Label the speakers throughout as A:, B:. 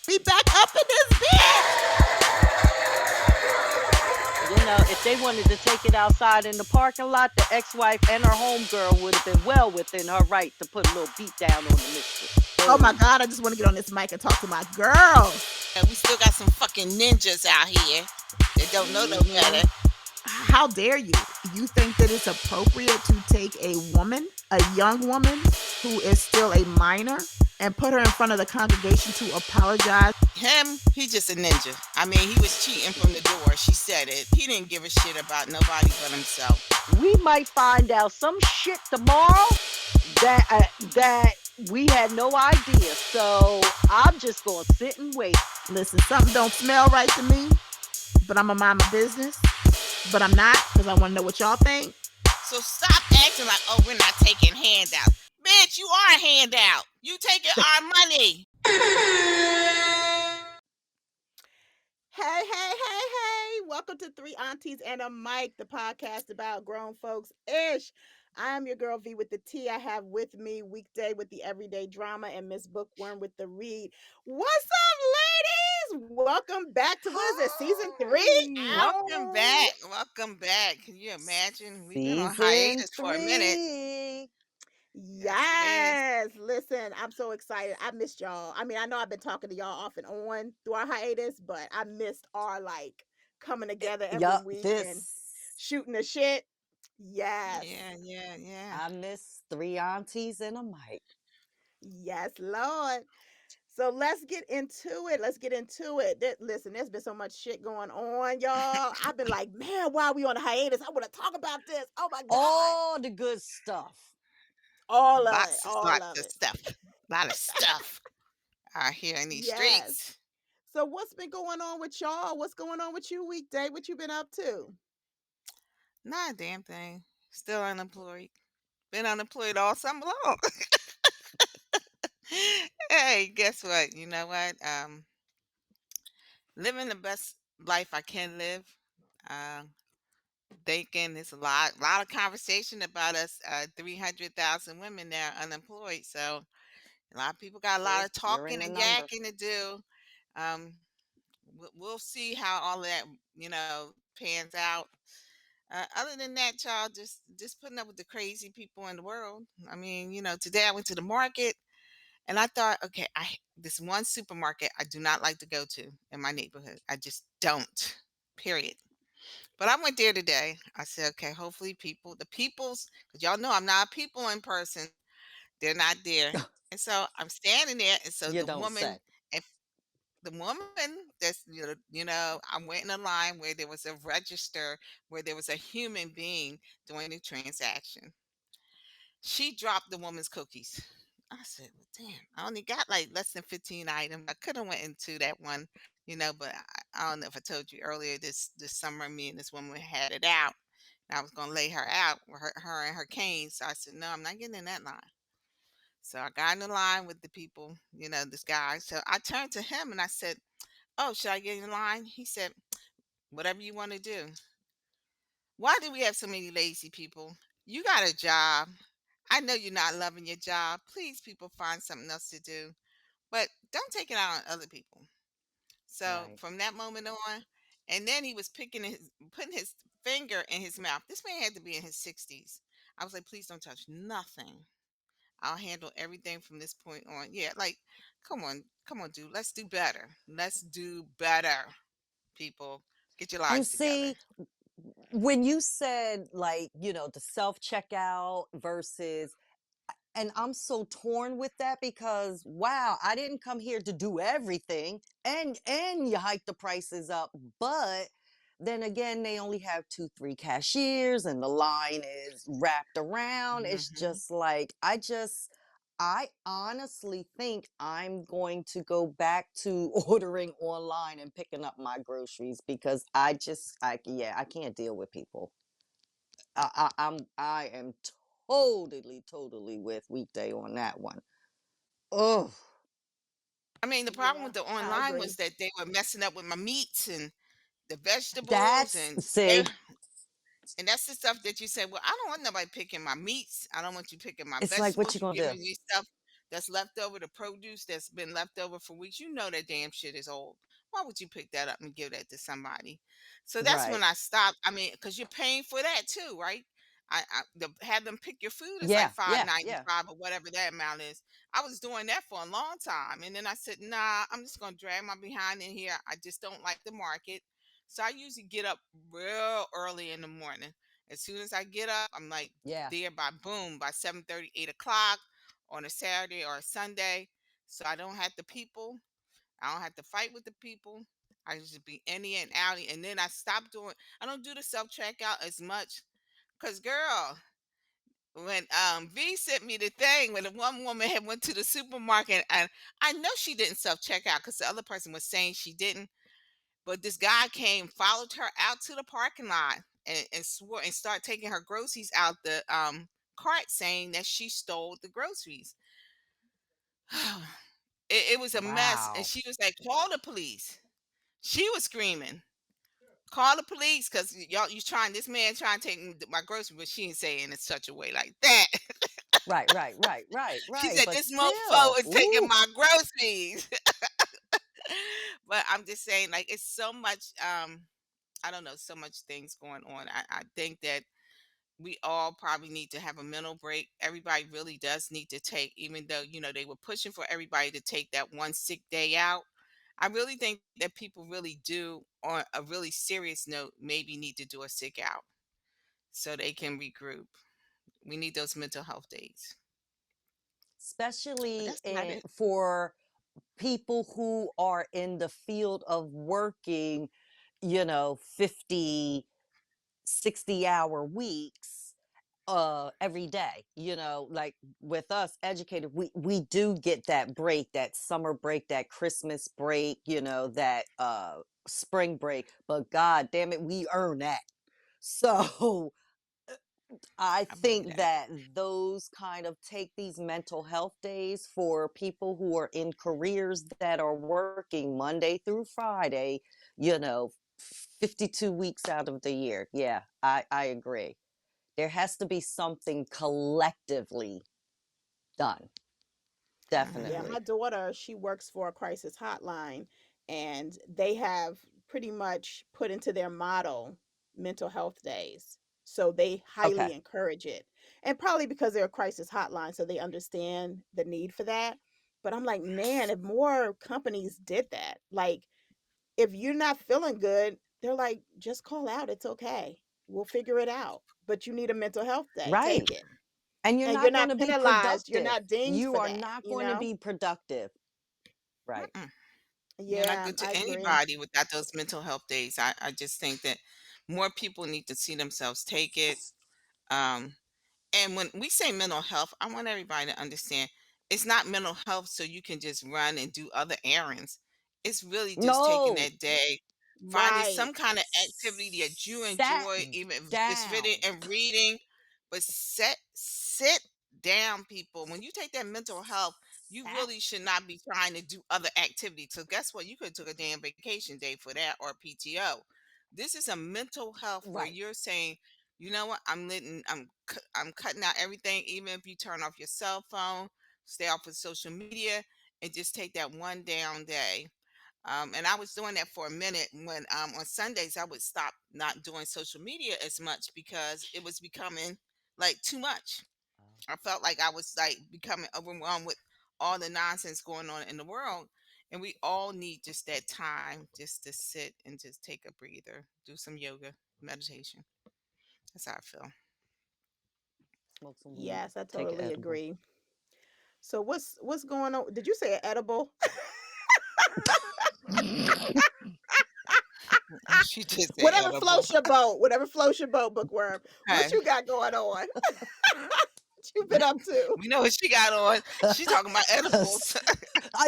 A: We back up in this bitch.
B: If they wanted to take it outside in the parking lot, the ex-wife and her homegirl would have been well within her right to put a little beat down on the mistress.
A: Oh my
B: Oh,
A: God, I just want to get on this mic and talk to my girl.
C: And we still got some fucking ninjas out here that don't know no
B: mm-hmm.
C: better.
A: How dare you? You think that it's appropriate to take a woman, a young woman who is still a minor, and put her in front of the congregation to apologize?
C: Him, he just a ninja. I mean, he was cheating from the door. She said it. He didn't give a shit about nobody but himself.
B: We might find out some shit tomorrow that we had no idea. So I'm just gonna sit and wait.
A: Listen, something don't smell right to me, but I'm going to mind my business. But I'm not because I want to know what y'all think.
C: So stop acting like, oh, we're not taking handouts. Bitch, you are a handout. You taking our money.
A: Hey, hey, hey, hey. Welcome to Three Aunties and a Mic, the podcast about grown folks ish. I am your girl V with the T. I have with me Weekday with the everyday drama and Miss Bookworm with the read. What's up, ladies? Welcome back to what is it, season three?
B: Hi.
C: Welcome
A: Ow.
C: back. Welcome back. Can you imagine? We've been on
B: Season
C: hiatus for a minute.
B: 3.
C: Yes, it is.
A: Yes. Listen, I'm so excited. I missed y'all. I mean, I know I've been talking to y'all off and on through our hiatus, but I missed our like coming together every
B: Yup,
A: week and
B: this
A: shooting the shit. Yes.
C: Yeah, yeah, yeah.
B: I miss Three Aunties and a mic.
A: Yes, Lord. So let's get into it. Let's get into it. Listen, there's been so much shit going on, y'all. I've been like, man, why are we on a hiatus? I want to talk about this. Oh my God.
B: All the good stuff.
A: All of it.
C: Lots,
A: All
C: lots
A: of
C: of
A: it.
C: stuff. A lot of stuff out here in these
A: Yes.
C: streets.
A: So what's been going on with y'all? What's going on with you, Weekday? What you been up to?
C: Not a damn thing. Still unemployed. Been unemployed all summer long. Hey, guess what? You know what? Living the best life I can live. Um, Thinking it's lot of conversation about us. 300,000 women now unemployed. So a lot of people got a lot
B: True.
C: of
B: You're
C: talking
B: in the
C: and
B: number.
C: yakking to do. Um, we'll see how all that pans out. Other than that, y'all just putting up with the crazy people in the world. I mean, today I went to the market and I thought, okay, I this one supermarket I do not like to go to in my neighborhood. I just don't. Period. But I went there today. I said, okay, hopefully the peoples, because y'all know I'm not a people in person. They're not there. And so I'm standing there, and so
B: You don't say.
C: and the woman that's I went in a line where there was a register where there was a human being doing the transaction. She dropped the woman's cookies. I said, well, damn, I only got like less than 15 items. I could have went into that one, but I don't know if I told you earlier this summer, me and this woman had it out. And I was gonna lay her out with her and her cane. So I said, no, I'm not getting in that line. So I got in the line with the people, this guy. So I turned to him and I said, oh, should I get in line? He said, whatever you want to do. Why do we have so many lazy people? You got a job. I know you're not loving your job. Please, people, find something else to do. But don't take it out on other people. So
B: Right.
C: from that moment on, and then he was putting his finger in his mouth. This man had to be in his 60s. I was like, please don't touch nothing. I'll handle everything from this point on. Yeah, like, come on, dude. Let's do better. Let's do better, people. Get your
B: And
C: lives together.
B: see, when you said like, the self checkout versus, and I'm so torn with that because wow, I didn't come here to do everything, and you hike the prices up, but then again they only have 2 3 cashiers and the line is wrapped around. It's
C: Hmm.
B: just like I honestly think I'm going to go back to ordering online and picking up my groceries because I can't deal with people. I am totally with Weekday on that one. Oh,
C: I mean, the problem
A: Yeah,
C: with the
A: I
C: online
A: agree.
C: was that they were messing up with my meats and the vegetables
B: that's
C: and
B: see,
C: and that's the stuff that you said. Well, I don't want nobody picking my meats. I don't want you picking my
B: it's like what
C: vegetables.
B: you
C: You
B: gonna
C: giving
B: do?
C: me stuff that's left over, the produce that's been left over for weeks, you know that damn shit is old. Why would you pick that up and give that to somebody? So that's when
B: Right.
C: I stopped. I mean, because you're paying for that too, right? Have them pick your food is like
B: Yeah,
C: five
B: yeah,
C: ninety
B: yeah,
C: five or whatever that amount is. I was doing that for a long time, and then I said, "Nah, I'm just gonna drag my behind in here. I just don't like the market." So I usually get up real early in the morning. As soon as I get up, I'm like
B: yeah.
C: there by boom by 7:30, 8 o'clock on a Saturday or a Sunday. So I don't have the people. I don't have to fight with the people. I just be any and outy. And then I stopped doing. I don't do the self checkout as much. Cause girl, when V sent me the thing when the one woman had went to the supermarket, and I know she didn't self checkout because the other person was saying she didn't, but this guy came, followed her out to the parking lot, and swore and started taking her groceries out the cart, saying that she stole the groceries. It was a mess, and
B: Wow.
C: she was like, "Call the police." She was screaming, "Call the police, because y'all, you trying this man trying to take my groceries," but she didn't say it in such a way like that.
B: Right, right, right, right,
C: She
B: right.
C: said,
B: But
C: "This
B: still,
C: mofo is taking
B: ooh,
C: my groceries." But I'm just saying, like, it's so much. I don't know, so much things going on. I think that we all probably need to have a mental break. Everybody really does need to take, even though, they were pushing for everybody to take that one sick day out. I really think that people really do, on a really serious note, maybe need to do a sick out so they can regroup. We need those mental health days. But
B: especially
C: that's about it.
B: for people who are in the field of working, 50, 60-hour weeks every day, like with us educated, we do get that break, that summer break, that Christmas break, that spring break, but god damn it, we earn that. So I
C: I believe
B: think
C: that.
B: that those kind of take these mental health days for people who are in careers that are working Monday through Friday, you know, 52 weeks out of the year. Yeah, I agree. There has to be something collectively done.
A: Yeah,
C: Hmm.
B: Definitely.
A: my daughter, she works for a crisis hotline, and they have pretty much put into their motto mental health days. So they highly
B: Okay.
A: encourage it. And probably because they're a crisis hotline, so they understand the need for that. But I'm like, man, if more companies did that, like if you're not feeling good, they're like, just call out. It's okay. We'll figure it out. But you need a mental health day.
B: Right.
A: Take it.
B: And you're
A: And you're
B: not going
A: not
B: to be
A: penalized. You're
B: productive.
A: not dinged
B: You
A: for
B: are
A: that,
B: not
A: you
B: going to
A: know?
B: be productive. Right.
C: Mm-mm. You're not
A: Yeah,
C: good to
A: I agree.
C: anybody without those mental health days. I just think that more people need to see themselves take it. Um, And when we say mental health, I want everybody to understand it's not mental health so you can just run and do other errands. It's really just taking
B: No.
C: that day, finding
A: Right.
C: some kind of activity that you
B: Sat
C: enjoy, even if it's reading
B: down.
C: and reading. But sit down, people. When you take that mental health, you
B: Sat.
C: really should not be trying to do other activities. So guess what? You could have took a damn vacation day for that, or PTO. This is a mental health where
B: Right.
C: you're saying, you know what? I'm cutting out everything, even if you turn off your cell phone, stay off of social media, and just take that one down day. And I was doing that for a minute when on Sundays I would stop not doing social media as much because it was becoming like too much.
B: Oh,
C: I felt like I was like becoming overwhelmed with all the nonsense going on in the world. And we all need just that time just to sit and just take a breather, do some yoga, meditation. That's how I feel.
B: smoke some weed.
A: Yes, I
B: Take an
A: totally
B: edible.
A: agree. So what's going on? Did you say edible?
C: She did say
A: Whatever
C: edible.
A: floats your boat. Whatever floats your boat, bookworm. What
C: Hey,
A: you got going on? What you been up to?
C: we know what she got on. She talking about edibles.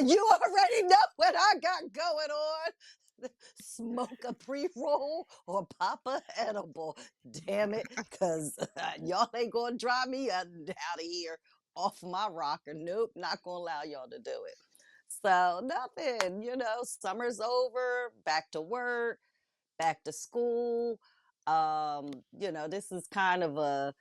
B: You already know what I got going on. Smoke a pre-roll or pop a edible. Damn it, because y'all ain't gonna drive me out of here off my rocker. Nope, not gonna allow y'all to do it. So nothing, summer's over, back to work, back to school. This is kind of a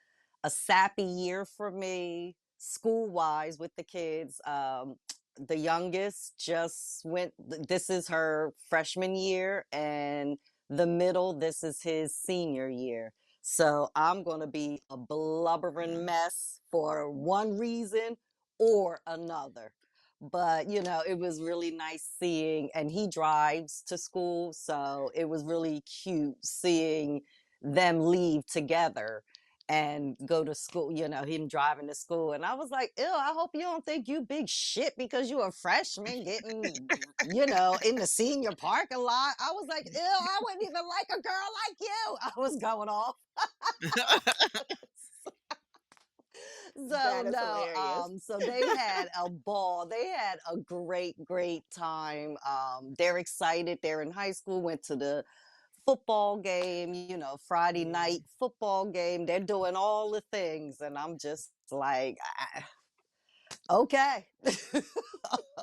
B: sappy year for me. school wise with the kids. The youngest just went, this is her freshman year, and the middle, this is his senior year. So I'm going to be a blubbering
C: Mm.
B: mess for one reason or another. But, it was really nice seeing, and he drives to school. So it was really cute seeing them leave together and go to school, him driving to school. And I was like, ew, I hope you don't think you big shit because you a freshman getting, in the senior parking lot. I was like, ew, I wouldn't even like a girl like you. I was going off. So
A: That is
B: no,
A: hilarious.
B: so they had a ball. They had a great, great time. They're excited. They're in high school, went to the football game, Friday
A: Mm.
B: night football game. They're doing all the things. And I'm just like, okay.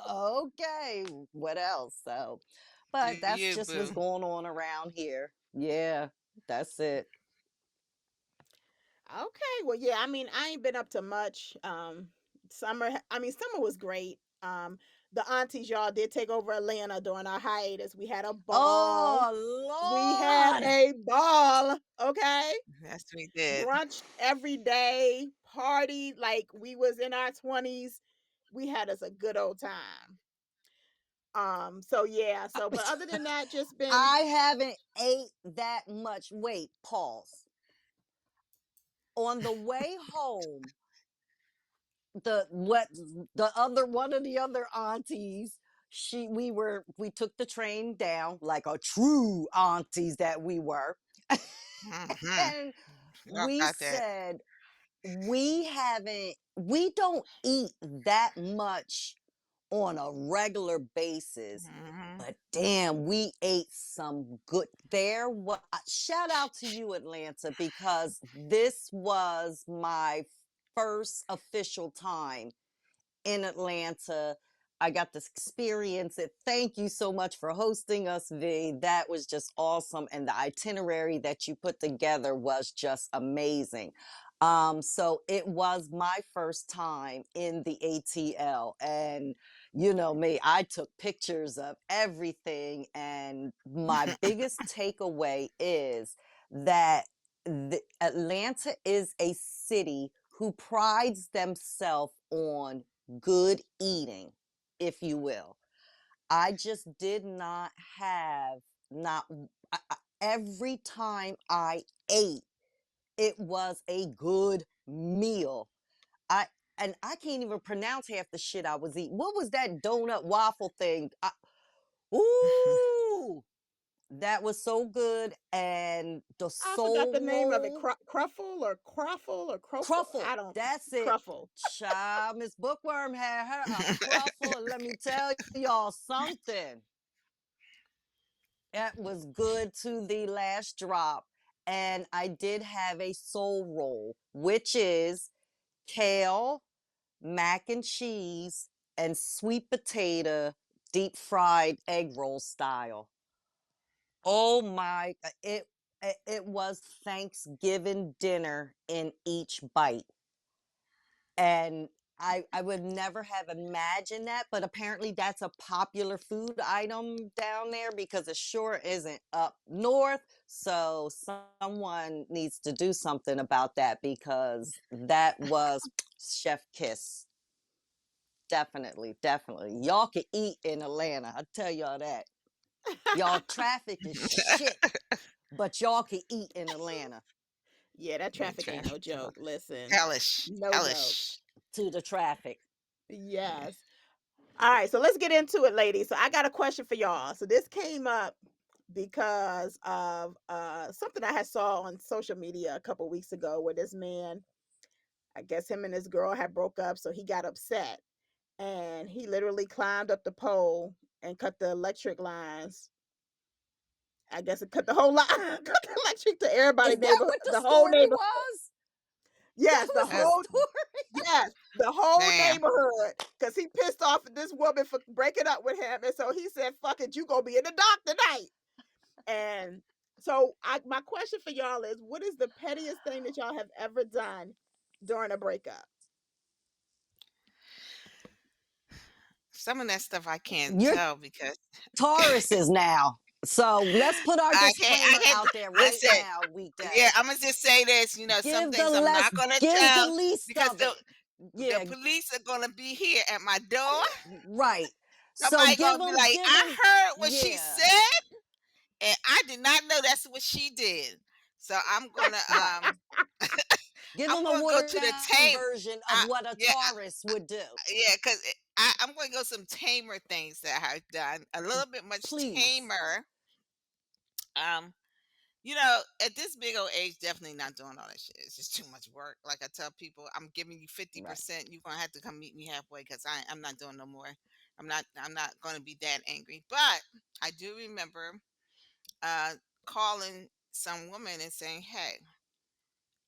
B: Okay. What else? So,
C: Do
B: but that's
C: you,
B: just what's
C: boo?
B: going on around here. Yeah, that's it.
A: Okay, well, yeah, I mean, I ain't been up to much. Summer was great. The aunties, y'all, did take over Atlanta during our hiatus. We had a ball. We had
B: Oh, Lord.
A: a ball, okay?
C: Yes, we did.
A: Brunch every day, party like we was in our 20s. We had us a good old time. So yeah, but other than that, just been
B: I haven't ate that much. Wait, pause. On the way home, the what the other one of the other aunties, we took the train down like a true aunties that we were.
C: Hmm.
B: And
C: Y'all
B: we
C: got that.
B: said we don't eat that much on a regular basis,
C: Hmm.
B: but damn, we ate some good there. What Shout out to you, Atlanta, because this was my first official time in Atlanta. I got to experience it. Thank you so much for hosting us, V. That was just awesome. And the itinerary that you put together was just amazing. So it was my first time in the ATL. And you know me, I took pictures of everything. And my biggest takeaway is that Atlanta is a city who prides themselves on good eating, if you will. I just did not have not every time I ate, it was a good meal. I and I can't even pronounce half the shit I was eating. What was that donut waffle thing? Ooh, that was so good. And the
A: I forgot the
B: soul
A: name of it.
B: roll,
A: Cruffle or Crofle.
B: Cruffle.
A: I don't
B: That's it.
A: Cruffle.
B: Child, Miss Bookworm had her a cruffle. And let me tell y'all something. That was good to the last drop. And I did have a soul roll, which is kale, mac and cheese, and sweet potato deep fried egg roll style. Oh my, it was Thanksgiving dinner in each bite. And I would never have imagined that, but apparently that's a popular food item down there because it sure isn't up north. So someone needs to do something about that because that was chef kiss. Definitely, definitely. Y'all can eat in Atlanta. I tell y'all that. Y'all traffic is shit, but y'all can eat in Atlanta.
A: Yeah, that
C: Yeah,
A: traffic ain't no
C: traffic.
A: joke. Listen,
C: Hellish.
A: no joke.
C: Hellish.
B: To the traffic.
C: Yeah.
A: Yes. All right, so let's get into it, ladies. So I got a question for y'all. So this came up because of something I had saw on social media a couple weeks ago where this man, I guess him and his girl had broke up, so he got upset and he literally climbed up the pole and cut the electric lines. I guess it cut the whole line, cut the electric to everybody
B: Is that
A: neighborhood,
B: what the
A: the whole
B: story
A: neighborhood.
B: was? That
A: Yes,
B: was the
C: Oh,
B: story.
A: the whole
C: damn.
A: neighborhood, because he pissed off at this woman for breaking up with him, and so he said, "Fuck it, you gonna be in the dock tonight." And so, my question for y'all is, what is the pettiest thing that y'all have ever done during a breakup?
C: Some of that stuff I can't
B: You're
C: tell because
B: Tauruses now. So let's put our
C: I
B: disclaimer
C: can't
B: out there right
C: listen.
B: now,
C: Yeah,
B: weekday.
C: Imma just say this, some
B: Give the
C: things I'm
B: less,
C: not gonna
B: give the
C: tell
B: least
C: because
B: of it.
C: the
B: Yeah,
C: police are gonna be here at my door.
B: right. So
C: Somebody
B: give
C: gonna be
B: them,
C: like,
B: give
C: "I
B: them,
C: heard what she
B: yeah,
C: said, and I did not know that's what she did." So
B: right. Give
C: I'm
B: them a
C: gonna go
B: watered
C: to the
B: down
C: tame
B: version of
C: I
B: what a
C: yeah,
B: Taurus would do.
C: yeah, 'cause I'm gonna go some tamer things that I've done, a little bit much
B: Please.
C: tamer. Um, at this big old age, definitely not doing all that shit. It's just too much work. Like I tell people, I'm giving you
B: Right.
C: 50%. You're gonna have to come meet me halfway because I'm not doing no more. I'm not gonna be that angry. But I do remember uh calling some woman and saying, "Hey,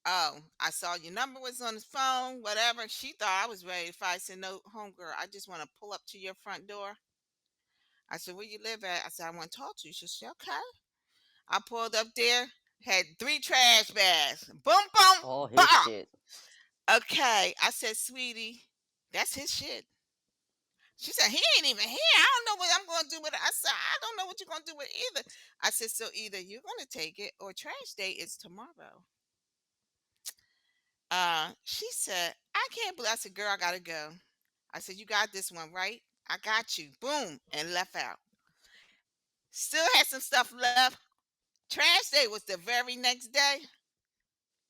C: oh, I saw your number was on the phone, whatever." She thought I was ready to fight. I said, "No, homegirl, I just want to pull up to your front door." I said, "Where you live at?" I said, "I want to talk to you." She said, "Okay." I pulled up there, had three trash bags. Boom, boom,
B: All his
C: bah.
B: shit.
C: Okay. I said, "Sweetie, that's his shit." She said, "He ain't even here. I don't know what I'm going to do with it." I said, "I don't know what you're going to do with it either." I said, "So either you're going to take it or trash day is tomorrow." She said, "I can't believe." I said, "Girl, I got to go." I said, "You got this one, right?" "I got you." Boom. And left out. Still had some stuff left. Trash day was the very next day.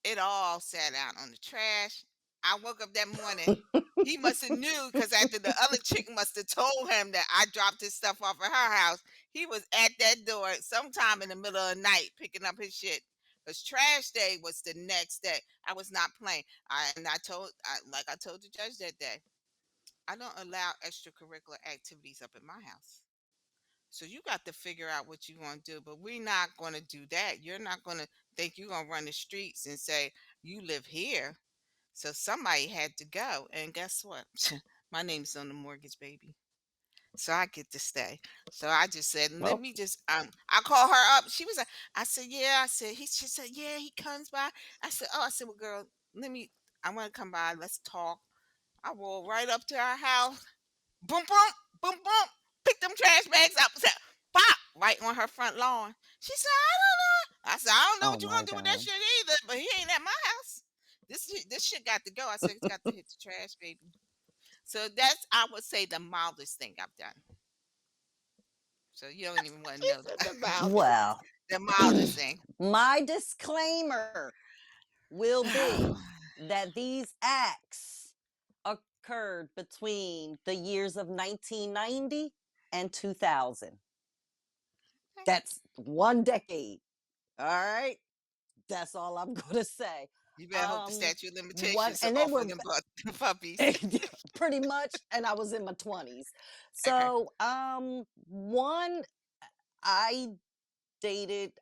C: It all sat out on the trash. I woke up that morning. He must have knew because after the other chick must have told him that I dropped his stuff off at her house. He was at that door sometime in the middle of the night picking up his shit. Because trash day was the next day. I was not playing. Like I told the judge that day, I don't allow extracurricular activities up in my house. So you got to figure out what you want to do. But we're not going to do that. You're not going to think you're going to run the streets and say, you live here. So somebody had to go. And guess what? My name's on the mortgage, baby. So I get to stay. So I just said, let
B: Well,
C: me just I call her up. She was like, I said, yeah. She said, yeah, he comes by. I said, oh, I said, well, girl, I want to come by. Let's talk. I rolled right up to our house. Boom, boom, boom, boom. Pick them trash bags up. Said, pop, right on her front lawn. She said, I don't know. I said, I don't know
B: oh
C: what you're
B: my
C: gonna do with that
B: God.
C: shit either, but he ain't at my house. This shit got to go. I said, it's got to hit the trash, baby. So that's I would say the mildest thing I've done. So you don't even want to
A: She
C: know
A: said the
C: the,
A: mildest.
B: Well,
C: the mildest thing.
B: my disclaimer will be that these acts occurred between the years of 1990 and 2000. That's one decade. All right. That's all I'm going to say.
C: You better hope the
B: Um,
C: statute of
B: one,
C: limitations are
B: and they
C: off
B: were
C: of them puppies.
B: pretty much, and I was in my 20s.
C: Okay.
B: So, one, I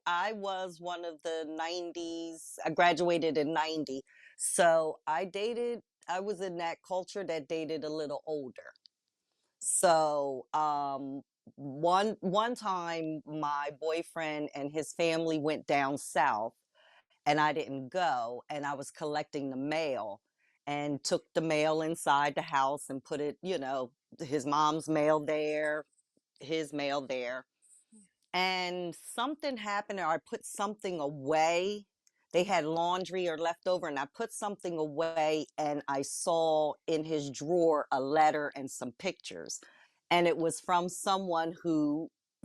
B: I was one of the 90s. I graduated in 90. So I was in that culture that dated a little older. So, one time my boyfriend and his family went down south and I didn't go, and I was collecting the mail and took the mail inside the house and put it, his mom's mail there, his mail there, and something happened, or I put something away. They had laundry or leftover, and I put something away, and I saw in his drawer a letter and some pictures. And it was from someone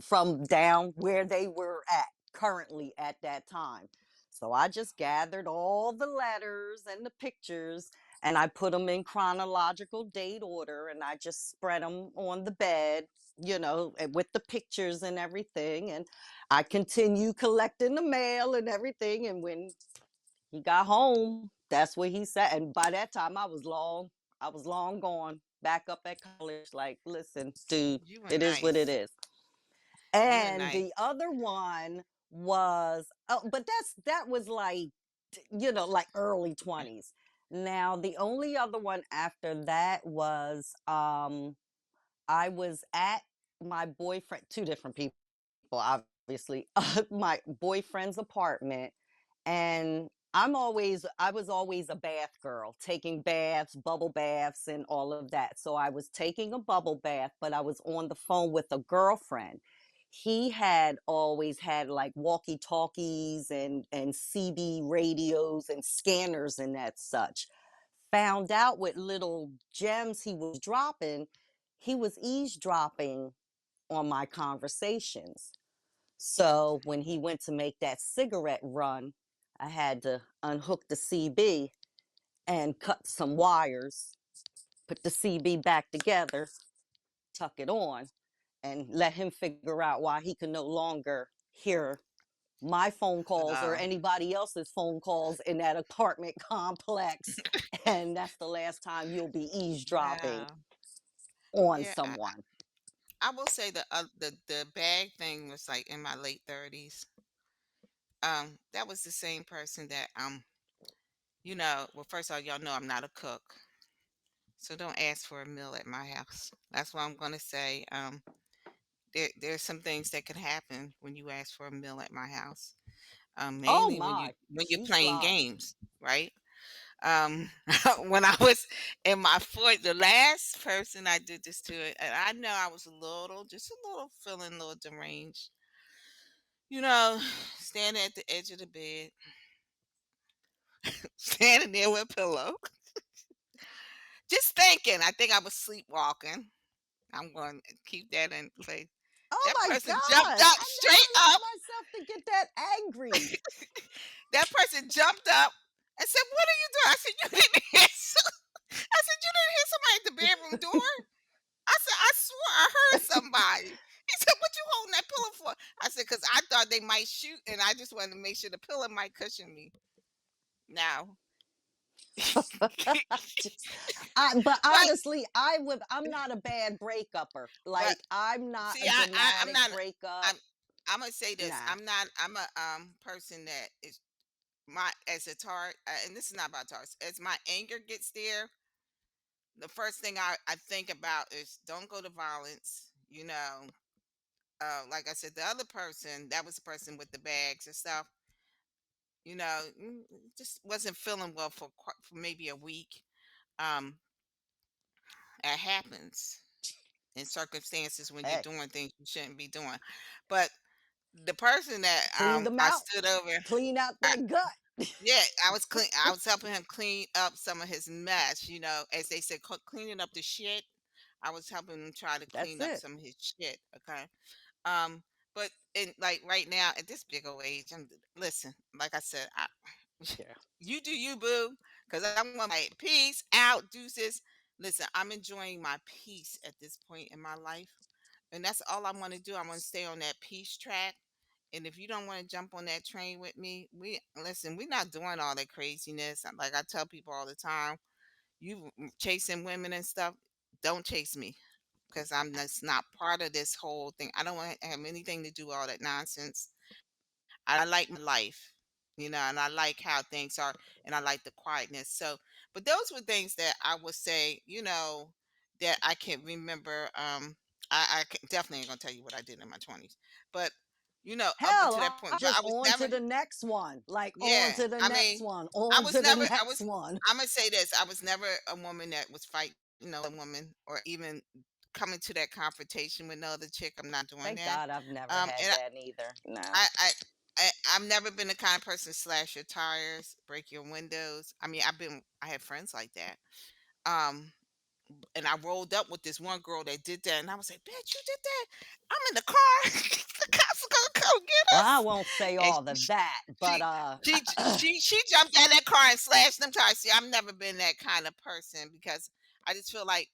B: from down where they were at currently at that time. So I just gathered all the letters and the pictures and I put them in chronological date order and I just spread them on the bed, with the pictures and everything. And I continue collecting the mail and everything. And when he got home, that's what he said. And by that time, I was long gone back up at college. Like, listen, dude,
C: You were
B: it is what it
C: nice.
B: is.
C: You were
B: And
C: nice.
B: the other one was, oh, but that was like, like early 20s. Now, the only other one after that was I was at my boyfriend, two different people, obviously, my boyfriend's apartment. And I was always a bath girl, taking baths, bubble baths, and all of that. So I was taking a bubble bath, but I was on the phone with a girlfriend. He had always had like walkie talkies and CB radios and scanners and that such. Found out what little gems he was dropping, he was eavesdropping on my conversations. So when he went to make that cigarette run, I had to unhook the CB and cut some wires, put the CB back together, tuck it on, and let him figure out why he could no longer hear my phone calls or
C: Oh,
B: anybody else's phone calls in that apartment complex. And that's the last time you'll be eavesdropping
C: yeah,
B: on
C: yeah.
B: someone.
C: I will say the bag thing was like in my late 30s. That was the same person that well, first of all, y'all know I'm not a cook, so don't ask for a meal at my house. That's what I'm gonna say. There's some things that could happen when you ask for a meal at my house.
B: Oh
C: Mainly
B: my,
C: when you're
B: she's
C: playing
B: fly.
C: games, right? Um, when I was in my the last person I did this to, and I know I was just a little feeling a little deranged. You know, standing at the edge of the bed, standing there with a pillow, just thinking. I think I was sleepwalking. I'm going to keep that in place.
B: Oh
C: That
B: my
C: person jumped
B: God.
C: up
B: I never
C: straight up.
B: allowed myself to get that angry.
C: That person jumped up and said, "What are you doing?" I said, "You didn't hear." I said, "You didn't hear somebody at the bedroom door?" I said, "I swore I heard somebody." He said, "What you holding that pillow for?" I said, "Cause I thought they might shoot, and I just wanted to make sure the pillow might cushion me." Now,
B: Just, but
C: but
B: honestly, I'm not a bad breakupper.
C: but
B: Like, I'm not
C: see,
B: a
C: I'm
B: dramatic
C: not.
B: breakup.
C: I'm I'm gonna say this.
B: Nah.
C: I'm a person that is my as a tart, and this is not about tarts. As my anger gets there, the first thing I think about is don't go to violence. Like I said, the other person, that was the person with the bags and stuff, just wasn't feeling well for maybe a week. Um, it happens in circumstances when you're
B: Hey,
C: doing things you shouldn't be doing. But the person that
B: clean them
C: I
B: out.
C: stood over,
B: Clean out
C: I,
B: that gut.
C: yeah, I was helping him clean up some of his mess. As they said, cleaning up the shit. I was helping him try to
B: That's
C: clean up
B: it.
C: some of his shit. Okay. Um, but in like right now at this big old age, listen, like I said,
B: Yeah.
C: you do you, boo, because I want my peace out, deuces. Listen, I'm enjoying my peace at this point in my life, and that's all I want to do. I want to stay on that peace track. And if you don't want to jump on that train with me, we're not doing all that craziness. Like I tell people all the time, you chasing women and stuff, don't chase me because I'm that's not part of this whole thing. I don't want to have anything to do with all that nonsense. I like my life, and I like how things are, and I like the quietness. So, but those were things that I would say, that I can remember. Definitely ain't gonna tell you what I did in my 20s, but up
B: Hell,
C: until that
B: I
C: point, but I
B: just
C: was
B: on
C: never.
B: to the next one. Like, on
C: Yeah,
B: to the
C: I
B: next
C: mean,
B: one.
C: I
B: On
C: was
B: to the
C: never.
B: next one.
C: I'm gonna say this: I was never a woman that was fighting no other woman, or even coming to that confrontation with no other chick. I'm not doing
B: Thank
C: that.
B: God I've never had
C: And
B: that either. No.
C: I, I, I've never been the kind of person slash your tires, break your windows. I mean, I had friends like that. Um, and I rolled up with this one girl that did that, and I was like, "Bitch, you did that? I'm in the car. The cops are gonna come get
B: Well, I
C: us."
B: won't say
C: And
B: all of that, but
C: she, she jumped out of that car and slashed them tires. See, I've never been that kind of person because I just feel like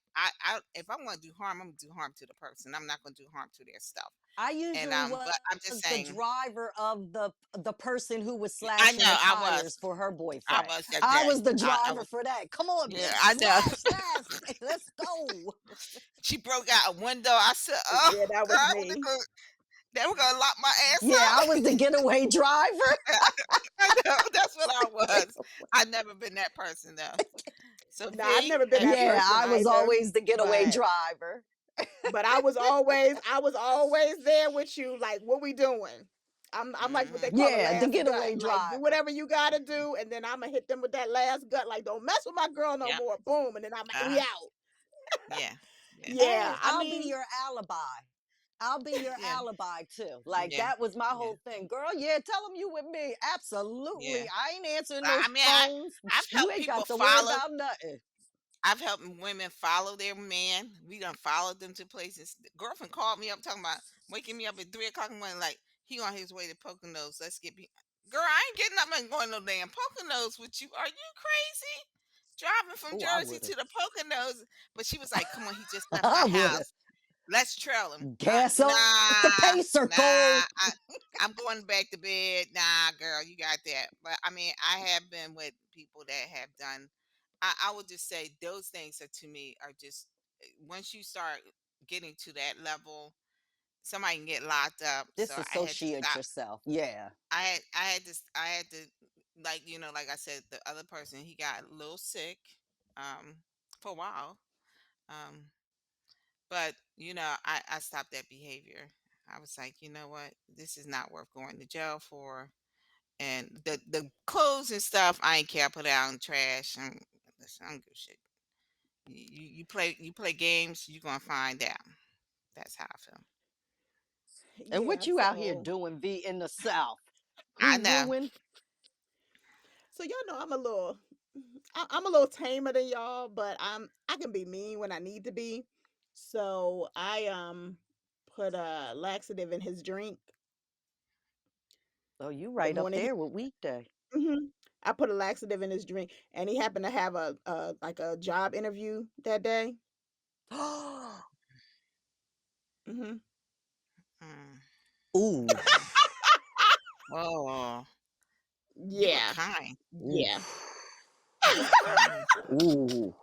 C: if I want to do harm, I'm gonna do harm to the person. I'm not gonna do harm to their stuff.
B: I
C: And
B: usually was
C: but I'm just
B: the
C: saying,
B: driver of the person who was
C: I
B: slashing
C: know
B: the tires for her
C: I
B: boyfriend.
C: was that
B: I
C: day.
B: was the
C: I
B: driver
C: was,
B: for that. Come on,
C: yeah,
B: bitch,
C: I know.
B: slash, slash. Let's go.
C: She broke out a window. I said, "Oh
A: Yeah, that was
C: God,
A: me.
C: they were gonna lock my ass
B: Yeah, I was
C: up."
B: the getaway driver.
C: I know that's what I was. I've never been that person though. So
A: No, I've
C: V,
A: never been
C: have
A: that
C: you?
B: Yeah,
A: person
B: I was
A: either.
B: always the getaway
A: But
B: driver.
A: I was always there with you. Like, what we doing? I'm like what they
C: Mhm.
A: call a
B: Yeah, the
A: last gut.
B: getaway
A: Like do
B: driver.
A: whatever you gotta do, and then I'ma hit them with that last gut. Like don't mess with my girl no
C: Yep.
A: more. Boom, and then we
C: Uh-huh.
A: out.
C: Yeah. Yeah.
A: Yeah,
B: And
A: I
B: I'll be
A: mean,
B: your alibi. I'll be your
C: Yeah.
B: alibi too. Like
C: Yeah.
B: that was my
C: Yeah.
B: whole thing. Girl, yeah, tell them you with me.
C: Yeah.
B: Absolutely. I ain't answering
C: I
B: those
C: mean,
B: phones.
C: I've
B: You
C: helped
B: ain't
C: people
B: got to worry
C: follow.
B: about nothing.
C: I've helped women follow their man. We done followed them to places. The girlfriend called me up talking about waking me up at 3 o'clock in the morning, like he on his way to Poconos. Let's get me. Girl, I ain't getting up and going no damn Poconos with you. Are you crazy? Driving from
B: Oh, I
C: Jersey
B: would have.
C: to the Poconos. But she was like, "Come on, he just left
B: I
C: our
B: would have.
C: house. Let's trail him."
B: Gas up the
C: Nah,
B: pacer,
C: nah.
B: Cole.
C: I'm going back to bed. Nah, girl, you got that. But I mean, I have been with people that have done. I would just say those things are to me are just once you start getting to that level, somebody can get locked up. So I had to
B: Disassociate
C: stop.
B: yourself. Yeah.
C: I had to like like I said, the other person he got a little sick um for a while. Um but I stopped that behavior. I was like, you know what? This is not worth going to jail for. And the clothes and stuff, I ain't care. I put it out in trash. And listen, I don't give a shit. You play games, you're gonna find out. That's how I feel.
B: And
A: yeah.
B: what you out here doing, V, in the South?
C: I
B: Who
C: know.
B: ruined?
A: So y'all know I'm a little tamer than y'all, but I can be mean when I need to be. So I put a laxative in his drink
B: Oh, you
A: the
B: right up
A: morning he
B: there with weekday.
A: Mhm. I put a laxative in his drink, and he happened to have a like a job interview that day. Hmm.
C: Mm.
B: Ooh.
C: Oh, you were
A: Yeah,
C: kind.
A: yeah,
B: Oof.
C: You were kind.
B: Ooh.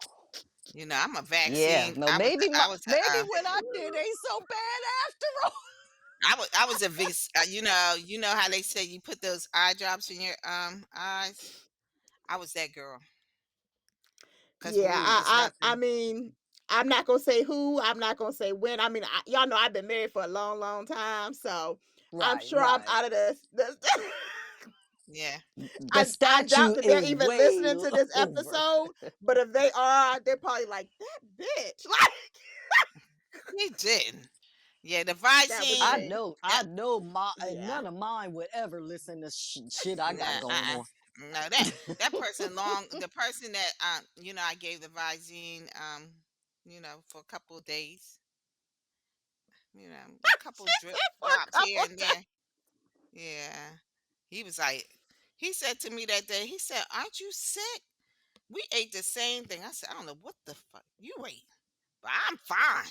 C: I'm a
B: Yeah.
C: vaccine.
B: No, maybe maybe
C: Uh,
B: what I did ain't so bad after all.
C: I was a you know how they say you put those eye drops in your eyes. I was that girl. Cause
A: yeah.
C: woo is
A: I
C: nothing.
A: mean, I'm not gonna say who. I'm not gonna say when. I mean, y'all know I've been married for a long, long time, so I'm
B: Right,
A: sure I'm
B: right.
A: out of this.
C: Yeah.
B: The
A: I doubt
B: statue
A: that they're
B: is
A: even
B: way
A: listening to this
B: over.
A: episode, but if they are, they're probably like that bitch. Like
C: He didn't. Yeah, the
A: that was
B: I
C: Visine.
A: me.
B: know,
C: That
A: Yeah.
B: none of mine would ever listen to shit I got
C: nah,
B: going on.
C: no, that person long the person that I gave the Visine for a couple of days, a couple
A: She
C: drip
A: said for a
C: drops here
A: couple
C: and there. Yeah. He was like he said to me that day, he said, "Aren't you sick? We ate the same thing." I said, "I don't know what the fuck you ate, but I'm fine."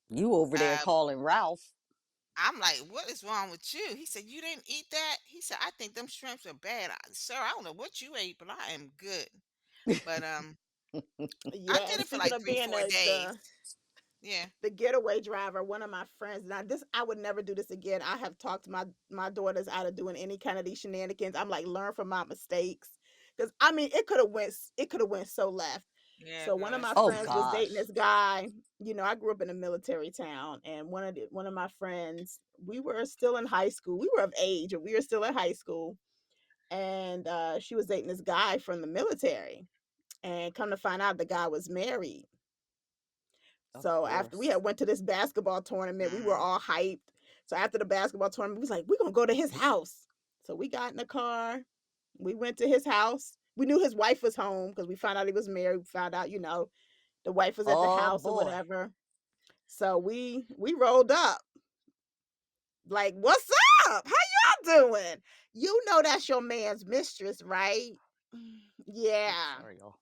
B: You over there
C: Um
B: calling Ralph.
C: I'm like, "What is wrong with you?" He said, "You didn't eat that?" He said, "I think them shrimps are bad." Sir, I don't know what you ate, but I am good. But I
A: Yeah,
C: did
A: and
C: it for
A: speaking
C: like
A: of
C: three,
A: being
C: 4 days. Yeah.
A: the getaway driver, one of my friends, now this I would never do this again. I have talked my daughters out of doing any kind of these shenanigans. I'm like, learn from my mistakes. Because I mean it could have went so left.
C: Yeah,
A: So
C: girl,
A: one of
C: that's
A: my
C: the
B: Oh
A: friends
C: truth.
A: was dating
B: gosh.
A: this guy. I grew up in a military town, and one of my friends, we were still in high school. We were of age, and we were still in high school. And she was dating this guy from the military. And come to find out, the guy was married.
B: Of
A: So after we
B: course.
A: had went to this basketball tournament, we were
C: Mm.
A: all hyped. So after the basketball tournament, we was like, we're gonna go to his house. So we got in the car, we went to his house. We knew his wife was home because we found out he was married. We found out, the wife was at the
B: Oh
A: house or
B: boy.
A: whatever. So we rolled up. Like, what's up? How y'all doing? You know that's your man's mistress, right?
B: I'm
A: Yeah.
B: sorry, y'all.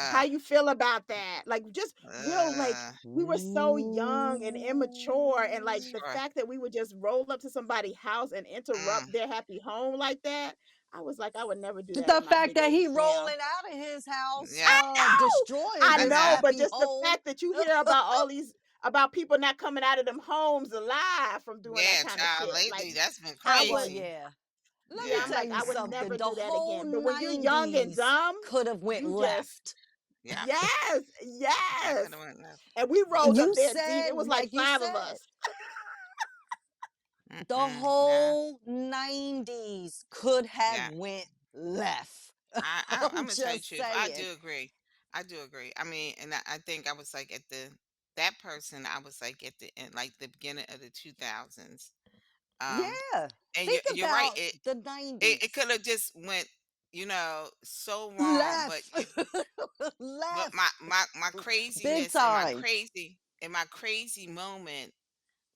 A: How
C: Uh,
A: you feel about that? Like just real like
C: uh,
A: we were so young and immature and like the
B: Ooh.
C: sure.
A: fact that we would just roll up to somebody's house and interrupt
C: Mm.
A: their happy home like that. I was like, I would never do that
B: The
A: with my
B: fact
A: big
B: that
A: old
B: he
A: now.
B: rolling out of his house,
C: Yeah.
A: know,
B: destroying
A: I
B: his
A: know,
C: Uh-uh.
A: but
B: happy
A: just the
B: home.
A: fact that you hear about all these about people not coming out of them homes alive from doing that
C: Yeah,
A: kind of
C: child.
A: shit. Like
C: Lately, that's been
A: I
B: Well,
A: would
C: crazy.
B: yeah. Let
A: yeah,
B: me
A: I'm
C: Yeah.
B: tell
A: like,
B: you
A: I would
B: something.
A: never
B: The
A: do that
B: whole
A: again. But when you're young and
B: 90s
A: dumb,
B: could have went
A: you just
B: left.
C: Yeah.
A: yes,
C: That could
A: yes.
C: have went left.
A: And we
C: Yeah.
A: rolled up
B: You
A: there deep.
B: said,
A: It was like
B: like you
A: five of
B: said,
A: us.
B: The
C: Nah,
B: whole 90s could have
C: yeah.
B: went left.
C: I'm
B: I'm
C: gonna tell you the
B: just
C: truth. I
B: saying.
C: do agree. I do agree. I mean, and I think I was like at the that person. I was like at the end, like the beginning of the 2000s. Um,
B: Yeah.
C: and
B: Think
C: you're right.
B: about the
C: It could
B: 90s.
C: have just went, so wrong.
B: Left.
C: But
B: Left.
C: my
B: Big
C: craziness and
B: time.
C: my crazy moment,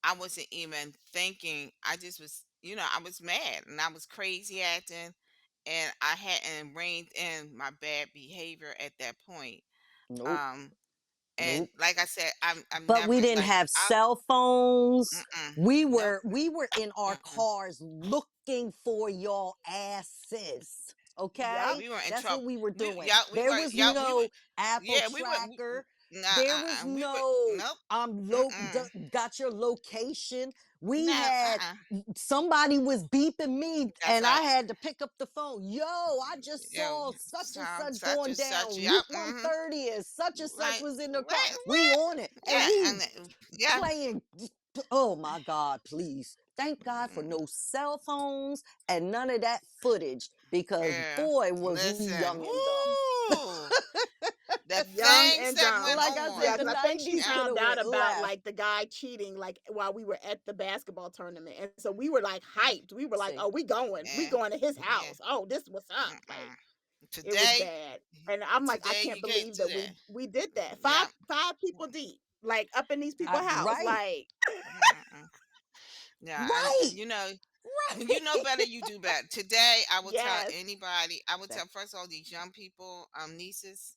C: I wasn't even thinking. I just was, I was mad and I was crazy acting, and I hadn't reined in my bad behavior at that point.
B: Nope.
C: Um, and
B: Nope.
C: like I said, I'm
B: But
C: never
B: we didn't
C: like
B: have
C: I.
B: cell phones.
C: Mm-mm,
B: We
C: nope.
B: were we were in our
C: Mm-mm.
B: cars looking for your asses.
A: Yep.
B: Okay?
C: We were in
B: That's
C: trouble.
B: what we were
C: We
B: doing.
C: yeah we
B: There
C: were
B: was
C: yeah we were
B: no Apple
C: yeah we were
B: tracker.
C: nah
B: There was
C: we were
B: no
C: nope.
B: I'm
C: Mm-mm.
B: got your location. We
C: No,
B: had somebody was beeping me
C: that's
B: and I
C: right.
B: had to pick up the phone. Yo, I just
C: Yeah,
B: saw such and such
C: such
B: going
C: and such.
B: down
C: Yep.
B: Route
C: Mm-hmm.
B: 130 and such and such
C: Like
B: was in the car. We
C: what?
B: on it and
C: Yeah,
B: we
C: and yeah.
B: playing. Oh my God, please. Thank God for
C: Mm,
B: no cell phones and none of that footage because
C: yeah.
B: boy, was we
C: Listen.
B: young and dumb.
C: Woo. The
A: Young
C: things
A: and
C: that went
A: dumb.
B: Like I
A: Yeah,
B: said,
C: on.
B: the
A: because I think she
B: 90s
C: Yeah.
B: could
A: found
B: have
A: out
B: went
A: about
B: left.
A: like the guy cheating like while we were at the basketball tournament. And so we were like hyped. We were like,
B: See,
A: oh, we going. We
C: Yeah.
A: going to his
C: Yeah.
A: house. Oh, this what's up. Like
C: Mm-mm.
A: it was
C: Today,
A: bad. And I'm like, I
C: today
A: can't
C: you can't
A: believe
C: do
A: that
C: that.
A: we did that. Five
C: Yep.
A: five people deep. Like up in these people's house.
B: right,
A: Like
C: Mm-mm. Yeah, and
B: right,
C: when you know better, you do better. Today, I will tell
A: yes.
C: anybody. I will
B: right.
C: tell first of all these young people, nieces,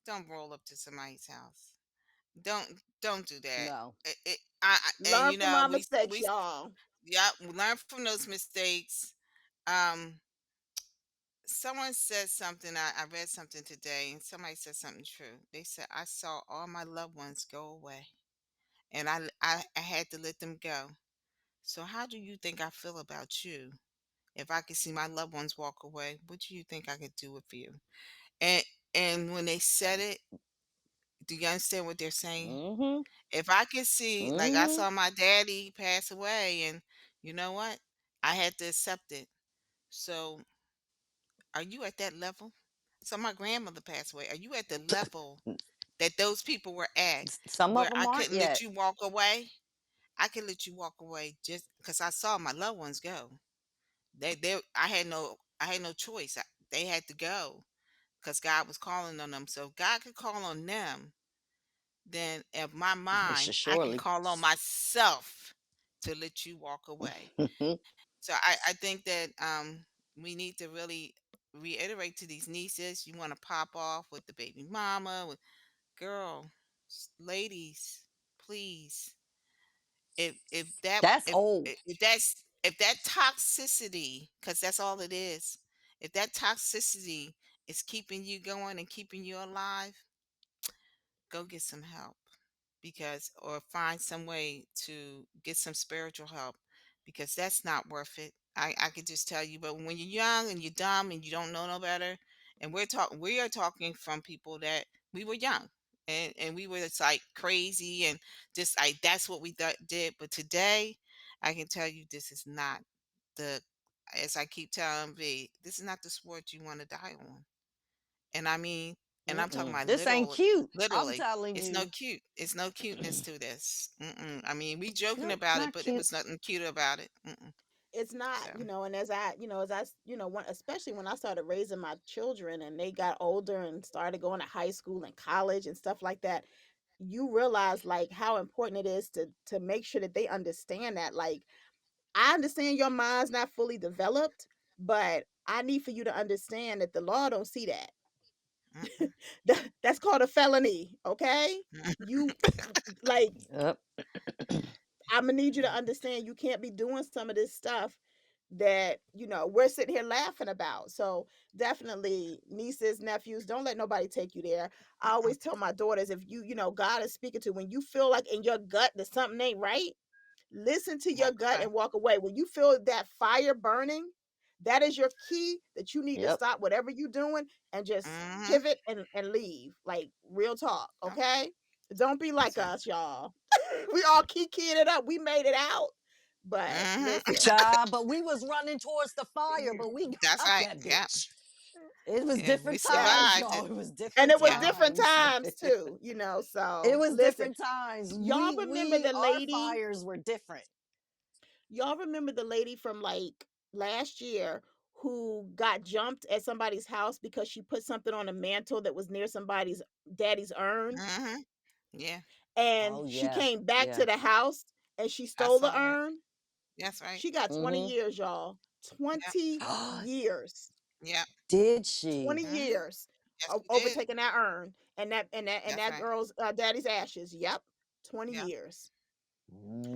C: don't roll up to somebody's house. Don't do that.
B: No.
C: And
A: Learn from our mistakes, y'all.
C: yeah, we learn from those mistakes. Um, Someone said something. I read something today, and somebody said something true. They said I saw all my loved ones go away, and I had to let them go. So how do you think I feel about you? If I could see my loved ones walk away, what do you think I could do with you? And and when they said it, do you understand what they're saying?
B: Mm-hmm.
C: If I could see, like I
B: Mm-hmm.
C: saw my daddy pass away, and you know what? I had to accept it. So are you at that level? So my grandmother passed away. Are you at the level that those people were at
B: Some of
C: where
B: them
C: I
B: aren't
C: couldn't let
B: yet.
C: you walk away? I could let you walk away just because I saw my loved ones go. I had no choice. They had to go because God was calling on them. So if God could call on them, then of my
B: They
C: mind,
B: should
C: I can
B: surely.
C: call on myself to let you walk away. So I think that we need to really reiterate to these nieces, you want to pop off with the baby mama, with girl, ladies, please. If that
B: That's old.
C: if that toxicity, because that's all it is, if that toxicity is keeping you going and keeping you alive, go get some help, because or find some way to get some spiritual help, because that's not worth it. I could just tell you, but when you're young and you're dumb and you don't know no better, and we are talking from people that we were young, and we were just like crazy and just like that's what we did. But today, I can tell you this is not the, as I keep telling V, this is not the sport you want to die on. And I mean, and I'm talking
B: Mm-mm.
C: about
B: This ain't cute. I'm
C: literally.
B: telling
C: It's no
B: you.
C: cute. It's no cuteness to this. Mm-mm. I mean, we joking
B: Nope,
C: about it,
B: not
C: but it
B: cute.
C: was nothing cute about it. Mm-mm.
A: It's not,
C: So,
A: and when, especially when I started raising my children and they got older and started going to high school and college and stuff like that, you realize like how important it is to make sure that they understand that. Like, I understand your mind's not fully developed, but I need for you to understand that the law don't see that.
C: mm-mm.
A: That's called a felony, okay? You like
B: Yep.
A: I'm gonna need you to understand you can't be doing some of this stuff that we're sitting here laughing about. So definitely, nieces, nephews, don't let nobody take you there. I always tell my daughters, if God is speaking to, when you feel like in your gut that something ain't right, listen to your
C: Walk
A: gut
C: away.
A: and walk away. When you feel that fire burning, that is your key that you need to
B: Yep.
A: stop whatever you're doing and just
C: Mm-hmm.
A: pivot and leave. Like real talk, okay? Don't be like
C: So,
A: us, y'all. We all kikiing it up. We made it out, But
C: Mhm.
A: listen,
B: Child, but we was running towards the fire, but we
C: That's
B: got
C: right.
B: that
C: Yeah.
B: bitch. It was
C: Yeah. We
B: different
A: yeah.
B: times,
C: survived
B: y'all.
C: it.
B: It was
A: And
B: different
A: it was
C: Yeah.
A: different
B: times.
A: times too,
B: It
A: So
B: was
A: listen,
B: different times.
A: y'all remember the
B: Our
A: lady?
B: fires were different.
A: Y'all remember the lady from like last year who got jumped at somebody's house because she put something on a mantle that was near somebody's daddy's urn?
C: Mhm. Yeah.
A: And
B: Oh
A: she
B: yeah,
A: came back
B: yeah.
A: to the house and she
C: I
A: stole the
C: saw that.
A: urn.
C: That's right.
A: She got 20
B: Mm-hmm.
A: years, y'all. 20 years.
C: Yeah.
B: Did
A: 20
B: she?
C: Mhm.
A: years
C: Yes,
A: of
C: we did.
A: overtaking that urn and
C: That's
A: that
C: right.
A: girl's daddy's ashes. Yep. 20
C: Yeah.
A: years.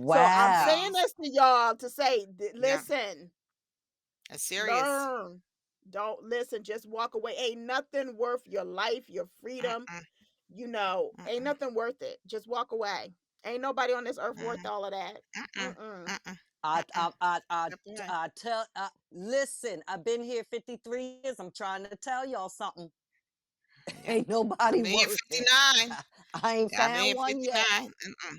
A: So I'm saying
B: Wow.
C: Ladies.
A: this to y'all to say,
C: Yeah.
A: listen,
C: It's serious.
A: learn. Don't listen. Just walk away. Ain't nothing worth your life, your freedom.
C: Mm-mm.
A: Ain't
C: Mm-mm.
A: nothing worth it. Just walk away. Ain't nobody on this earth worth
C: Mhm.
A: all of that.
C: Mm-mm.
A: Mm-mm.
C: Mm-mm.
B: I,
C: Mm-mm.
B: I, I, I,
C: Step away.
B: I tell, listen, I've been here 53 years. I'm trying to tell y'all something.
C: Yeah.
B: Ain't
C: I've
B: nobody
C: been here
B: worth it.
C: 59.
B: I ain't
C: Yeah, I've been
B: found
C: here
B: one yet.
C: 59. Mm-mm.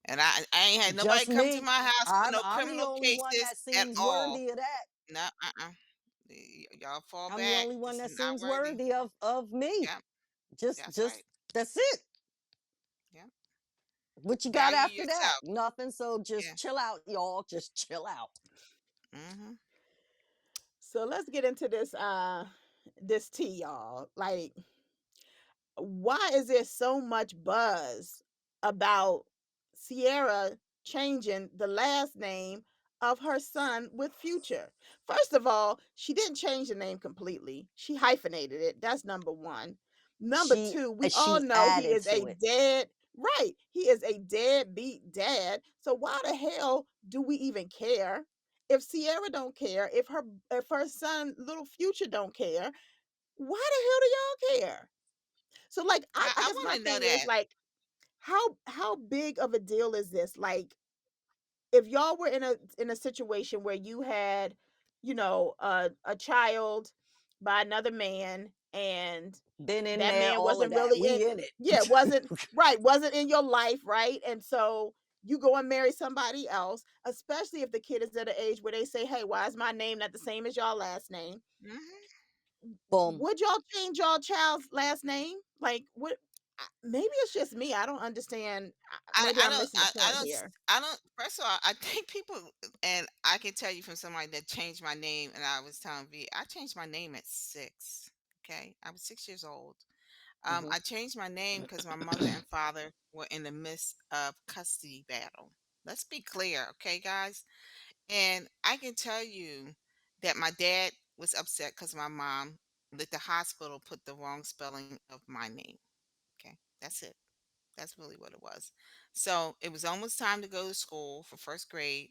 C: And I ain't had nobody
B: Just
C: come to
B: me.
C: my house with no
B: I'm the
C: criminal
B: only one
C: cases
B: that
C: at
B: seems
C: all.
B: worthy of that.
C: No, y'all fall
B: I'm the
C: back.
B: only one
C: This
B: that
C: is not
B: seems
C: worthy.
B: worthy of me.
C: Yeah,
B: Just,
C: that's right.
B: just, that's it.
C: Yeah.
B: What you got
C: Value
B: after that?
C: yourself.
B: Nothing. So
C: Yeah.
B: just chill out, y'all. Just chill out.
C: Mm-hmm.
A: So let's get into this tea, y'all. Like, why is there so much buzz about Sierra changing the last name of her son with Future? First of all, she didn't change the name completely. She hyphenated it. That's number one. Number two, we all
B: She
A: know he
B: added
A: is a
B: to it.
A: dead, right. He is a deadbeat dad. So why the hell do we even care? If Sierra don't care, if her son, little Future, don't care, why the hell do y'all care? So like I
C: I
A: guess
C: want
A: my
C: to know
A: thing is
C: that.
A: like how big of a deal is this? Like if y'all were in a situation where you had, a child by another man and
B: Been in
A: that
B: there,
A: man
B: all of
A: wasn't
B: that.
A: really in
B: We in it.
A: yeah, wasn't in your life, right? And so you go and marry somebody else, especially if the kid is at an age where they say, "Hey, why is my name not the same as y'all last name?"
C: Mm-hmm.
B: Boom.
A: Would y'all change y'all child's last name? Like, what? Maybe it's just me. I don't understand. Maybe
C: I
A: I'm
C: don't
A: missing the point here.
C: I don't first of all, I think people, and I can tell you from somebody that changed my name, and I was telling V, I changed my name at 6. Okay. I was 6 years old.
B: Hmm.
C: I changed my name because my mother and father were in the midst of custody battle. Let's be clear, okay, guys? And I can tell you that my dad was upset because my mom let the hospital put the wrong spelling of my name. Okay. That's it. That's really what it was. So it was almost time to go to school for first grade,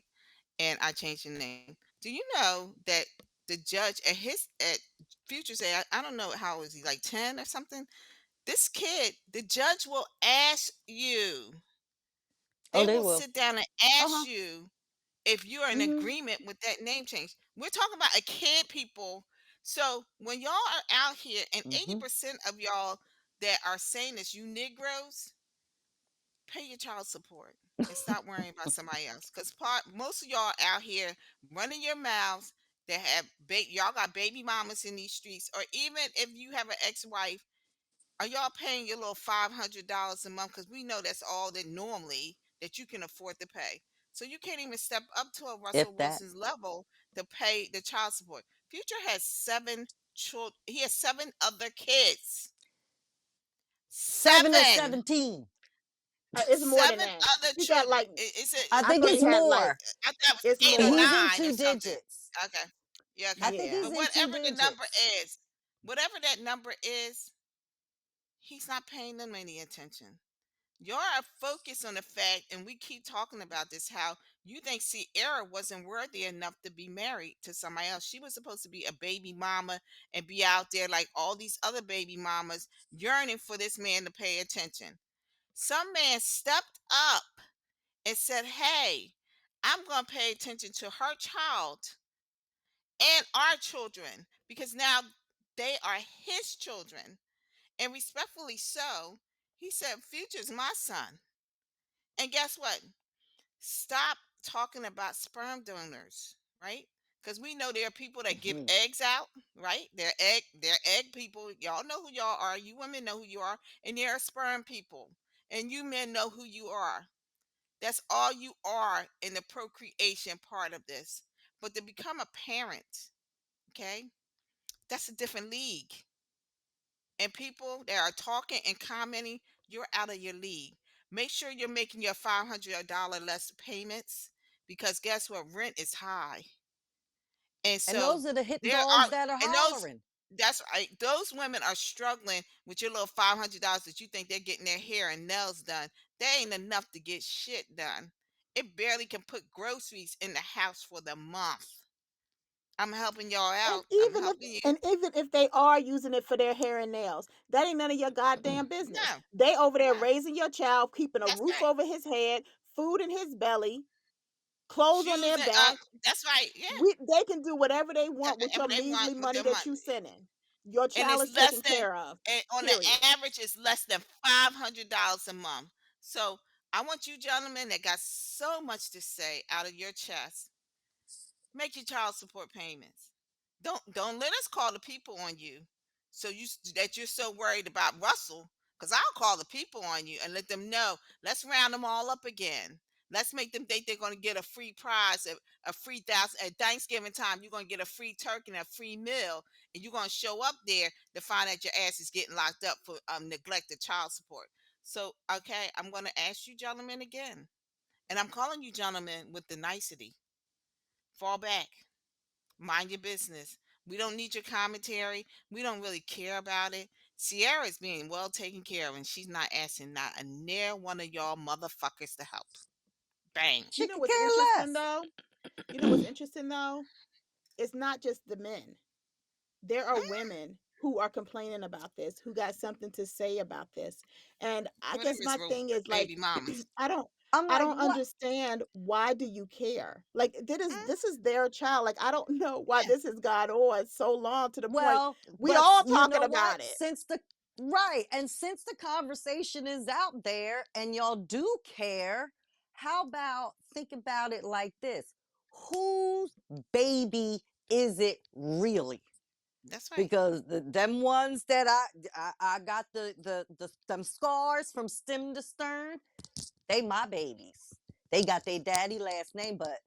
C: and I changed the name. Do you know that the judge at Future's age, I don't know how old is he, like 10 or something? This kid, the judge will ask you,
B: Oh,
C: they
B: they
C: will
B: will.
C: sit down and ask
B: Uh-huh.
C: you if you're in
A: Hmm.
C: agreement with that name change. We're talking about a kid, people. So when y'all are out here, and
B: Hmm.
C: 80% of y'all that are saying this, you Negroes, pay your child support and stop worrying about somebody else. Because most of y'all out here running your mouths that have y'all got baby mamas in these streets, or even if you have an ex-wife, are y'all paying your little $500 a month? Because we know that's all that normally that you can afford to pay. So you can't even step up to a Russell
B: If that.
C: Wilson's level to pay the child support. Future has 7 children. He has 7 other kids. 7.
B: 7 or 17.
A: It's more than
C: 7
A: that.
C: other
A: He got
C: children.
A: like
C: It's
B: I
A: I
B: think
A: thought
B: it's
A: he had like
B: more.
C: I thought it was
A: it's
C: 8 or
A: more.
B: He's in
C: 9 or
B: two
C: something.
B: digits.
C: Okay. Yeah,
B: I
C: okay.
B: think
A: Yeah.
B: he's
C: But
B: in two
C: whatever the number
B: digits.
C: is, whatever that number is, he's not paying them any attention. Y'all are focused on the fact, and we keep talking about this, how you think Sierra wasn't worthy enough to be married to somebody else. She was supposed to be a baby mama and be out there like all these other baby mamas yearning for this man to pay attention. Some man stepped up and said, "Hey, I'm going to pay attention to her child and our children because now they are his children." And respectfully so, he said, "Future's my son." And guess what? Stop talking about sperm donors, right? Because we know there are people that give
B: Mhm.
C: eggs out, right? They're egg people. Y'all know who y'all are. You women know who you are, and there are sperm people, and you men know who you are. That's all you are in the procreation part of this. But to become a parent, okay, that's a different league. And people that are talking and commenting, you're out of your league. Make sure you're making your $500 less payments because guess what? Rent is high. And
B: And
C: so
B: those are the hit
C: there are,
B: dogs that are
C: and those,
B: hollering.
C: that's right. Those women are struggling with your little $500 that you think they're getting their hair and nails done. That ain't enough to get shit done. It barely can put groceries in the house for the month. I'm helping y'all
A: And
C: out. I'm
A: even if
C: helping you.
A: and even if they are using it for their hair and nails, that ain't none of your goddamn business.
C: No,
A: They over there
C: no,
A: raising your child, keeping a
C: that's
A: roof
C: right.
A: over his head, food in his belly, clothes on
C: Shoes
A: their
C: and
A: back.
C: that's right. Yeah,
A: They can do whatever they want with your
C: whatever they want
A: measly
C: with
A: money
C: their
A: that
C: money,
A: you sending. Your
C: and
A: child
C: it's
A: is
C: less
A: taken
C: than,
A: care of.
C: and on the
A: Period.
C: average, it's less than $500 a month. So I want you gentlemen that got so much to say out of your chest, make your child support payments. Don't let us call the people on you. So that you're so worried about Russell, because I'll call the people on you and let them know. Let's round them all up again. Let's make them think they're going to get a free prize, a free thousand at Thanksgiving time. You're going to get a free turkey and a free meal, and you're going to show up there to find out your ass is getting locked up for neglected child support. So, okay, I'm going to ask you, gentlemen, again, and I'm calling you gentlemen with the nicety. Fall back. Mind your business. We don't need your commentary. We don't really care about it. Sierra is being well taken care of, and she's not asking not a near one of y'all motherfuckers to help. Bang.
B: She
A: You know
B: could
A: what's
B: care
A: interesting
B: less.
A: though? You know what's interesting though? It's not just the men. There are
C: Mm,
A: women who are complaining about this, who got something to say about this. And I
C: well, them
A: guess
C: is
A: my thing is
C: baby
A: like
C: mamas.
A: I don't
B: I'm
A: I
B: like,
A: don't
B: what?
A: understand why do you care? Like this
C: Mm,
A: is their child. Like I don't know why
C: yeah,
A: this has gone on so long to the point
B: Well,
A: we
B: but
A: all
B: you
A: talking
B: know what?
A: about it.
B: Since the right, and since the conversation is out there and y'all do care, how about think about it like this? Whose baby is it really?
C: that's right.
B: Because them ones that I got the them scars from stem to stern, they my babies. They got their daddy last name, but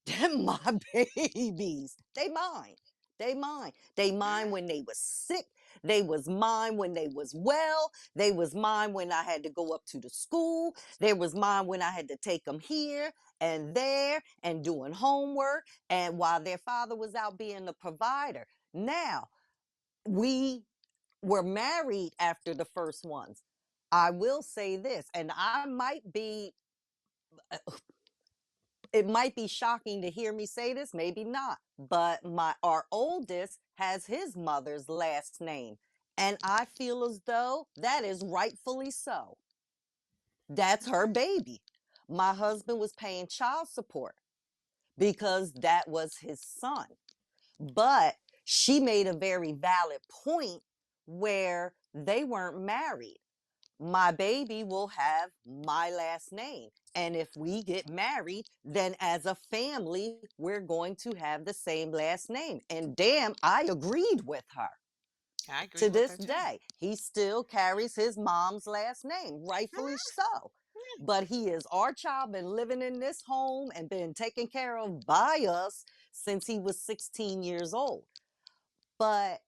B: them my babies. They mine. They mine. They mine when they was sick. They was mine when they was well. They was mine when I had to go up to the school. They was mine when I had to take them here and there and doing homework. And while their father was out being the provider. Now, we were married after the first ones. I will say this, and I might be it might be shocking to hear me say this, maybe not, but my our oldest has his mother's last name, and I feel as though that is rightfully so. That's her
C: Okay.
B: baby. My husband was paying child support because that was his son. But she made a very valid point where they weren't married. My baby will have my last name. And if we get married, then as a family, we're going to have the same last name. And damn, I agreed with her.
C: I agree
B: To
C: with
B: this
C: her too.
B: day, he still carries his mom's last name, rightfully
C: Mm,
B: so.
C: yeah,
B: But he is our child, been living in this home and been taken care of by us since he was 16 years old. But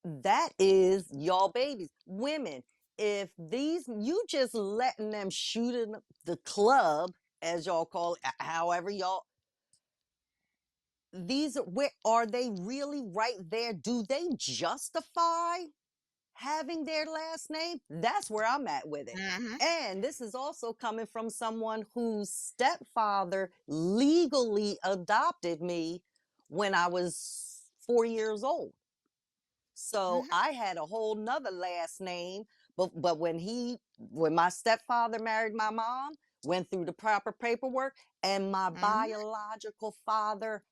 B: that is y'all babies. Women, if these you just letting them shoot in the club, as y'all call it, however y'all these where are they really right there? Do they justify having their last name? That's where I'm at with it.
C: mm-hmm,
B: And this is also coming from someone whose stepfather legally adopted me when I was 4 years old. So
C: mm-hmm,
B: I had a whole nother last name. But when my stepfather married my mom, went through the proper paperwork, and my
C: mm-hmm.
B: biological father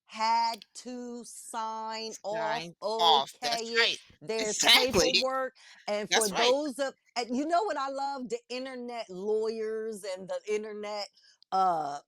B: had to sign off,
C: Sign off. That's
B: okay it.
C: right.
B: There's
C: Exactly.
B: paperwork. And for
C: That's right.
B: those of and you know what I love? The internet lawyers and the internet uh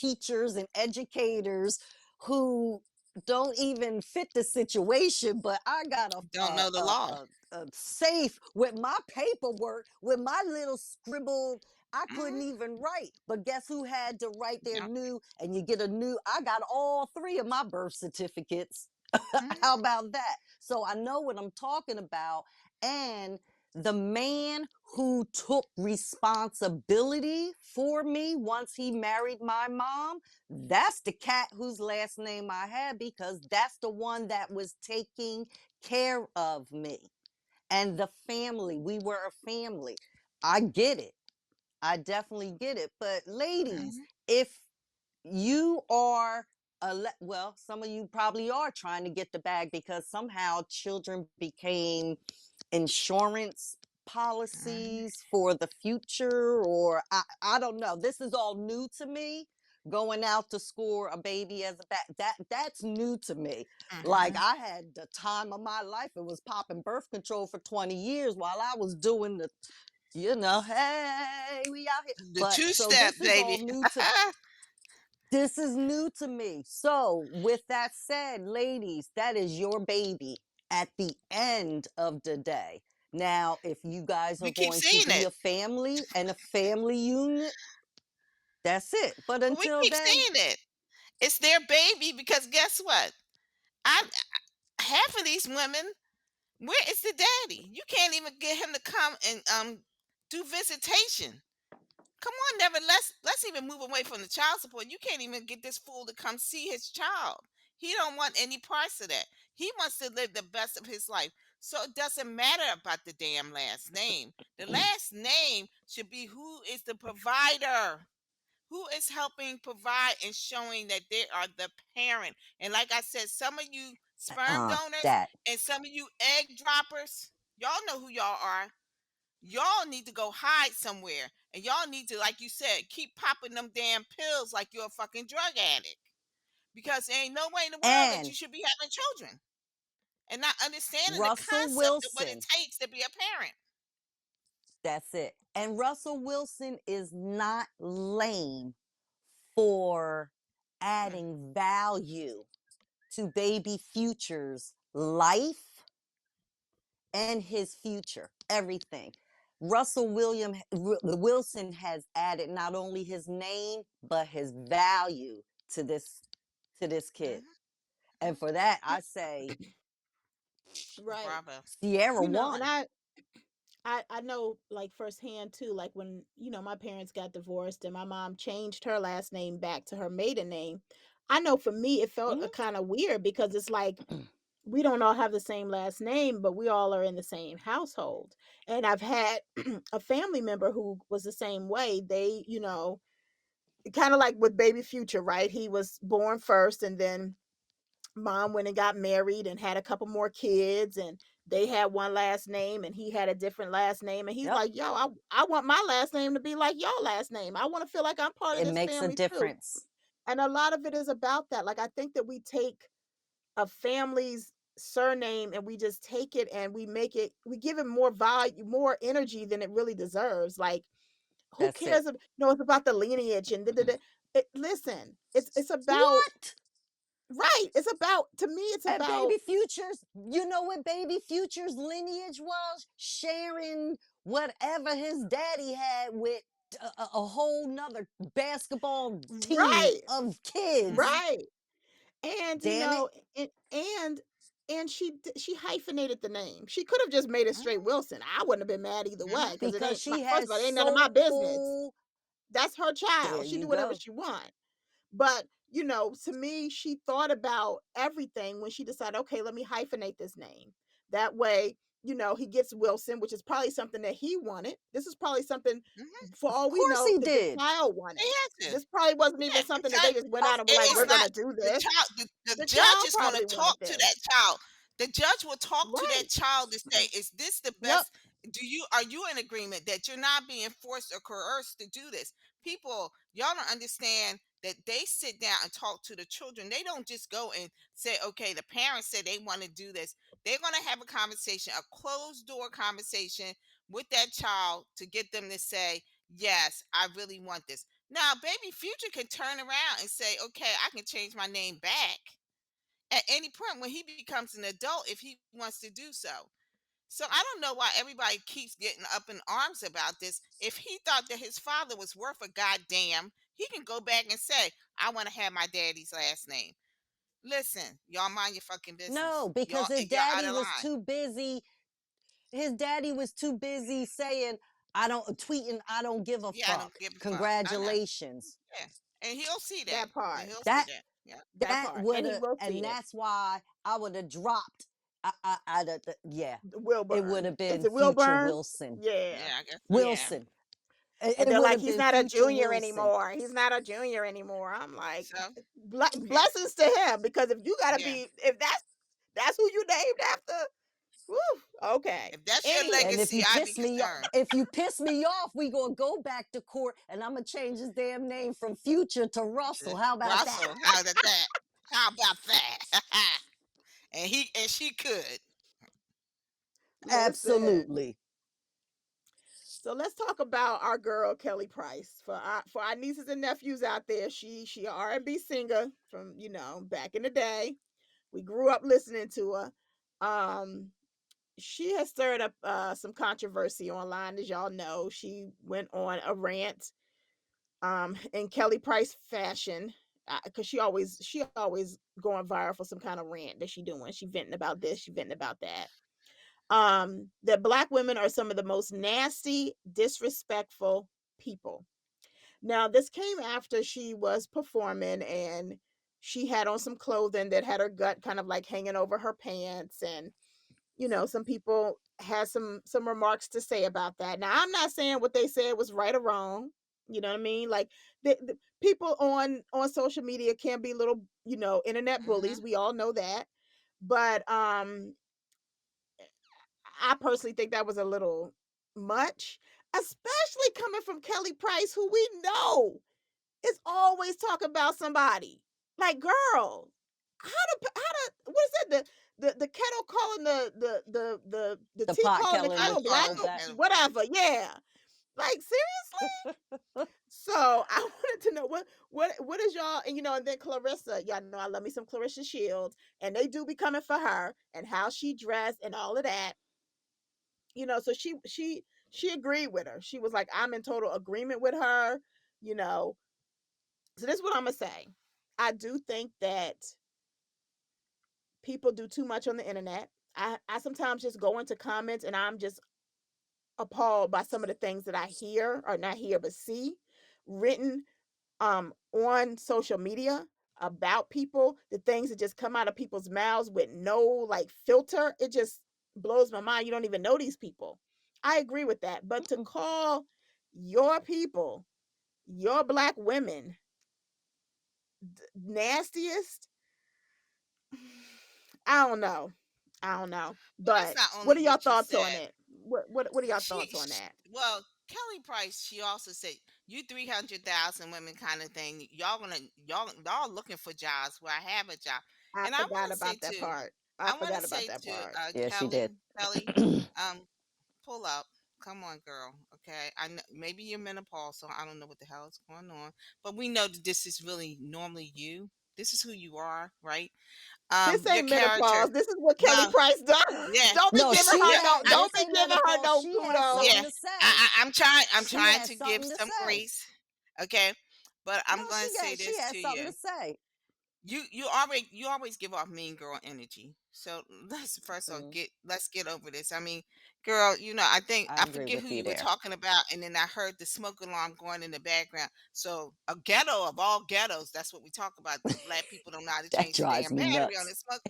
B: teachers and educators who don't even fit the situation, but I got
C: Don't know the law.
B: a safe with my paperwork, with my little scribbled. I couldn't
C: Mhm.
B: even write, but guess who had to write their
C: Yep.
B: new? And you get a new. I got all three of my birth certificates. How
C: Mhm.
B: about that? So I know what I'm talking about. And the man who took responsibility for me once he married my mom, that's the cat whose last name I had because that's the one that was taking care of me and the family. We were a family. I get it. I definitely get it. But ladies,
C: Mhm.
B: if you are well, some of you probably are trying to get the bag because somehow children became insurance
C: Mhm.
B: policies for the future, or I don't know. This is all new to me. Going out to score a baby as a that's new to me. Like
C: Mhm.
B: I had the time of my life. It was popping birth control for 20 years while I was doing the, hey, we out here.
C: The
B: But
C: two
B: so
C: step,
B: this is all
C: baby.
B: new to me. So, with that said, ladies, that is your baby at the end of the day. Now, if you guys are
C: We keep
B: going to
C: seeing
B: be
C: it.
B: a family and a family unit, that's it. But
C: We
B: until
C: keep
B: then,
C: seeing it. It's their baby because guess what? I half of these women, where is the daddy? You can't even get him to come and do visitation. Come on, never let's even move away from the child support. You can't even get this fool to come see his child. He don't want any parts of that. He wants to live the best of his life. So it doesn't matter about the damn last name. The last name should be who is the provider, who is helping provide and showing that they are the parent. And like I said, some of you sperm donors
B: that
C: and some of you egg droppers, y'all know who y'all are. Y'all need to go hide somewhere. And y'all need to, like you said, keep popping them damn pills like you're a fucking drug addict. Because there ain't no way in the world that you
B: and
C: should be having children and not understanding the
B: Russell
C: concept of what it
B: Wilson,
C: takes to be a parent.
B: that's it. And Russell Wilson is not lame for
C: Mm,
B: adding value to baby Future's life and his future, everything. Wilson has added not only his name but his value to this kid,
C: mhm,
B: and
C: mhm.
B: for that
A: Uh,
B: I say
A: right.
C: Bravo.
B: Sierra
A: And
B: won.
A: I know like firsthand too, like when, my parents got divorced and my mom changed her last name back to her maiden name. I know for me it felt
B: Mhm.
A: kind of weird because it's like we don't all have the same last name, but we all are in the same household. And I've had a family member who was the same way. They, kind of like with baby Future, right? He was born first and then mom went and got married and had a couple more kids and they had one last name and he had a different last name and he's
B: Yep,
A: like, yo, I want my last name to be like your last name. I want to feel like I'm part of
B: it
A: this
B: makes a
A: family too.
B: difference.
A: And a lot of it is about that. Like I think that we take a family's surname and we just take it and we give it more value, more energy than it really deserves. Like who
B: That's it.
A: cares if it's about the lineage and listen, it's about
B: What?
A: right. It's about to me, it's
B: And
A: about
B: baby Futures, you know what baby Futures lineage was? Sharing whatever his daddy had with a whole nother basketball team
A: right,
B: of kids.
C: Mhm,
A: right. And
B: Damn it.
A: and she hyphenated the name. She could have just made it straight
C: mhm,
A: Wilson. I wouldn't have been mad either way
C: mhm,
A: because it
B: Because
A: ain't my
B: she
A: first of
B: has
A: all, it ain't none of my business.
B: soul.
A: That's her
B: There
A: child. She
B: you
A: do whatever
B: go.
A: she want. But, to me, she thought about everything when she decided, okay, let me hyphenate this name. That way, he gets Wilson, which is probably something that he wanted. This is probably something,
C: mhm.
A: for
B: Of
A: all we
B: course
A: know,
B: he
A: that the
B: did.
A: child wanted.
C: They had to.
A: This probably wasn't even
C: Yeah,
A: something that
C: because
A: they just went
B: Of
A: out and were like,
C: it's
A: we're
B: course.
A: going
C: not
A: to do
C: the
A: this.
C: child. The
A: The
C: judge
A: child
C: is going to
A: probably wanted
C: talk to that
A: this.
C: child. The judge will talk to that
A: Right.
C: child to say, "Is this the
B: Yep.
C: best? Are you in agreement that you're not being forced or coerced to do this?" People, y'all don't understand that they sit down and talk to the children. They don't just go and say, "Okay, the parents said they want to do this." They're going to have a conversation, a closed door conversation with that child to get them to say, "Yes, I really want this." Now, baby Future can turn around and say, "Okay, I can change my name back at any point when he becomes an adult if he wants to do so." So I don't know why everybody keeps getting up in arms about this. If he thought that his father was worth a goddamn, he can go back and say, "I want to have my daddy's last name." Listen, y'all mind your fucking
B: No,
C: business.
B: because
C: Y'all out of line.
B: his daddy was too busy saying, I don't tweeting, I don't give a
C: Yeah, I don't
B: fuck.
C: give a fuck. I know.
B: Congratulations.
C: Yeah, and he'll see that.
A: That part.
C: And he'll see
B: That
C: that. Yeah.
A: That
B: that
A: part.
B: would
A: And he
B: have,
A: will
B: and
A: see it.
B: that's why I would have dropped. Yeah, it would
A: Wilburn.
B: have
A: Is
B: been
A: it
B: Future
A: Wilburn?
B: Wilson.
A: Yeah.
C: Yeah, I guess so.
A: Yeah.
B: Wilson.
A: And
B: It
A: they're
B: would
A: like,
B: have
A: he's
B: been
A: not a
B: Future
A: junior
B: Wilson.
A: anymore. He's not a junior anymore. I'm like,
C: So yeah,
A: blessings to him, because if you gotta
C: yeah.
A: be, if that's who you named after, whew, okay.
C: If that's your
A: Anywho,
B: And
C: legacy, I'd be concerned.
B: if you piss me off, we gonna go back to court, and I'm gonna change his damn name from Future to Russell. How about that?
C: Russell, how about that? How about that? And she could.
A: listen.
B: Absolutely.
A: So let's talk about our girl Kelly Price, for our nieces and nephews out there. She a R&B singer from, back in the day. We grew up listening to her. Um, she has stirred up some controversy online, as y'all know. She went on a rant in Kelly Price fashion, because she always going viral for some kind of rant that she doing. She venting about this, she venting about that. That black women are some of the most nasty, disrespectful people. Now, this came after she was performing, and she had on some clothing that had her gut kind of like hanging over her pants, and some people had some remarks to say about that. Now, I'm not saying what they said was right or wrong. You know what I mean? Like, the people on social media can be little, internet bullies.
C: Hmm.
A: We all know that. But I personally think that was a little much, especially coming from Kelly Price, who we know is always talking about somebody. Like, girl, what is it? The kettle calling the
B: The
A: tea
B: pot
A: calling the
B: calling
C: I
B: the
A: kettle
C: call
A: black,
C: it
B: kettle
C: the
A: or
B: black.
C: kettle black.
A: whatever. Yeah, like, seriously. So I wanted to know what is y'all, and then Clarissa. Y'all know I love me some Clarissa Shields, and they do be coming for her and how she dressed and all of that. So she agreed with her. She was like, I'm in total agreement with her. You know, so this is what I'm gonna say. I do think that people do too much on the internet. I sometimes just go into comments and I'm just appalled by some of the things that I hear, or not hear but see written on social media about people, the things that just come out of people's mouths with no like filter. It just blows my mind. You don't even know these people. I agree with that. But to call your people, your black women, nastiest, I don't know. I don't know.
C: Well, it's
A: But
C: not
A: what
C: only
A: are y'all
C: what you
A: thoughts on
C: said.
A: it? What are y'all thoughts on that?
C: Well, Kelly Price, she also said, "You 300,000 women kind of thing. Y'all looking for jobs where I have a job."
A: I
C: And I want
A: forgot
C: to say
A: about that
C: too,
A: part. I
C: I want to
A: forgot about
C: say
A: that
C: to
A: part.
B: Yeah, she did.
C: Kelly, um, pull up. Come on, girl. Okay, I know maybe you're menopausal. I don't know what the hell is going on, but we know that this is really normally you. This is who you are, right?
A: This
C: Your
A: ain't
C: character.
A: menopause. This is what Kelly
C: No,
A: Price does.
C: yeah,
A: Don't be
B: No,
A: giving
B: she
C: yeah.
A: her
B: had,
C: I,
B: this
A: don't be
B: ain't
A: giving her
B: menopause.
A: no
B: She has
C: yeah,
B: something
A: kudos.
B: to say.
C: I'm
B: She
C: trying
B: has
C: to give
B: something to
C: some
B: say.
C: grace, okay? But
B: No,
C: I'm going to say
B: she
C: this
B: has
C: to
B: something
C: you.
B: to say.
C: You always give off mean girl energy. So let's first of all
B: Mm,
C: let's get over this. I mean, girl, I think
B: I
C: I
B: agree
C: forget
B: with
C: who
B: you
C: you were
B: there.
C: talking about, and then I heard the smoke alarm going in the background. So a ghetto of all ghettos, that's what we talk about. Black people don't know how to
B: That
C: change the
B: drives
C: damn
B: me
C: battery on
B: nuts.
C: the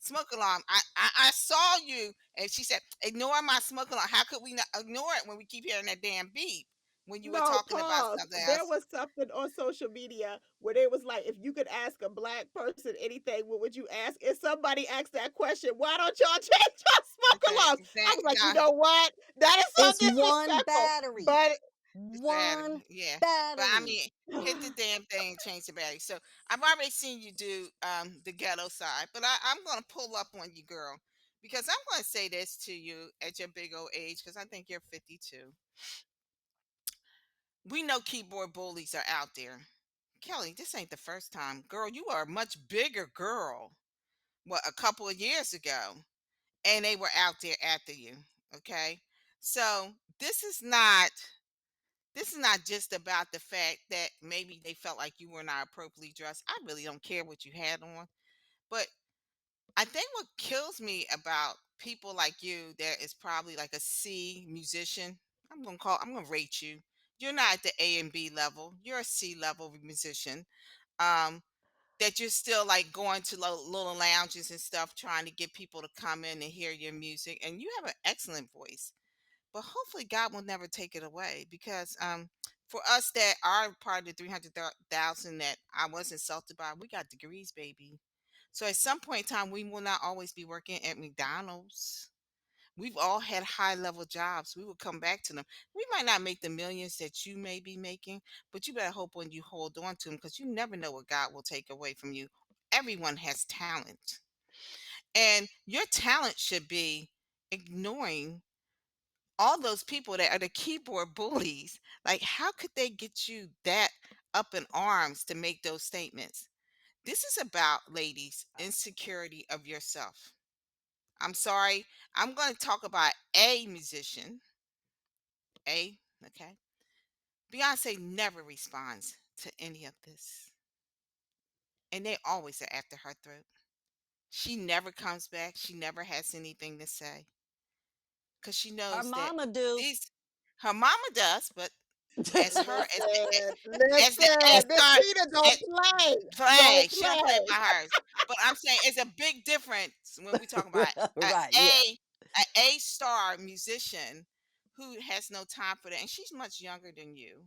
C: smoke alarm. I saw you, and she said, "Ignore my smoke alarm." How could we not ignore it when we keep hearing that damn beep when you were
A: No,
C: talking about
A: pause.
C: something
A: There
C: else?
A: was something on social media where they was like, if you could ask a black person anything, what would you ask? If somebody asked that question, why don't y'all change your smoke
C: Okay,
A: alarms? I was like, you
C: now
A: know what? That is so
B: It's one
A: disrespectful.
B: battery.
A: But
C: it's bad,
B: One
C: yeah. But I
B: battery.
C: mean, hit the damn thing and change the battery. So I've already seen you do the ghetto side, but I'm gonna pull up on you, girl, because I'm gonna say this to you at your big old age, because I think you're 52. We know keyboard bullies are out there. Kelly, this ain't the first time. Girl, you are a much bigger girl. What, a couple of years ago, and they were out there after you. Okay. So this is not just about the fact that maybe they felt like you were not appropriately dressed. I really don't care what you had on. But I think what kills me about people like you that is probably like a C musician, I'm gonna rate you. You're not at the A and B level. You're a C level musician. Um, that you're still like going to little lounges and stuff trying to get people to come in and hear your music. And you have an excellent voice. But hopefully God will never take it away because for us that are part of the 300,000 that I was insulted by, we got degrees, baby. So at some point in time, we will not always be working at McDonald's. We've all had high level jobs. We will come back to them. We might not make the millions that you may be making, but you better hope when you hold on to them because you never know what God will take away from you. Everyone has talent, and your talent should be ignoring all those people that are the keyboard bullies. Like, how could they get you that up in arms to make those statements? This is about, ladies, insecurity of yourself. I'm sorry. I'm going to talk about a musician. A, okay. Beyonce never responds to any of this. And they always are after her throat. She never comes back. She never has anything to say. Because she
B: Her
C: knows that
B: mama do.
C: these her mama does, but as her
A: Listen,
C: as the
A: listen.
C: as
A: This
C: her
A: Tina don't play.
C: flag.
A: Don't
C: She don't play
A: play.
C: by hers. But I'm saying it's a big difference when we talk about a
B: Right, yeah.
C: A a star musician who has no time for that. And she's much younger than you.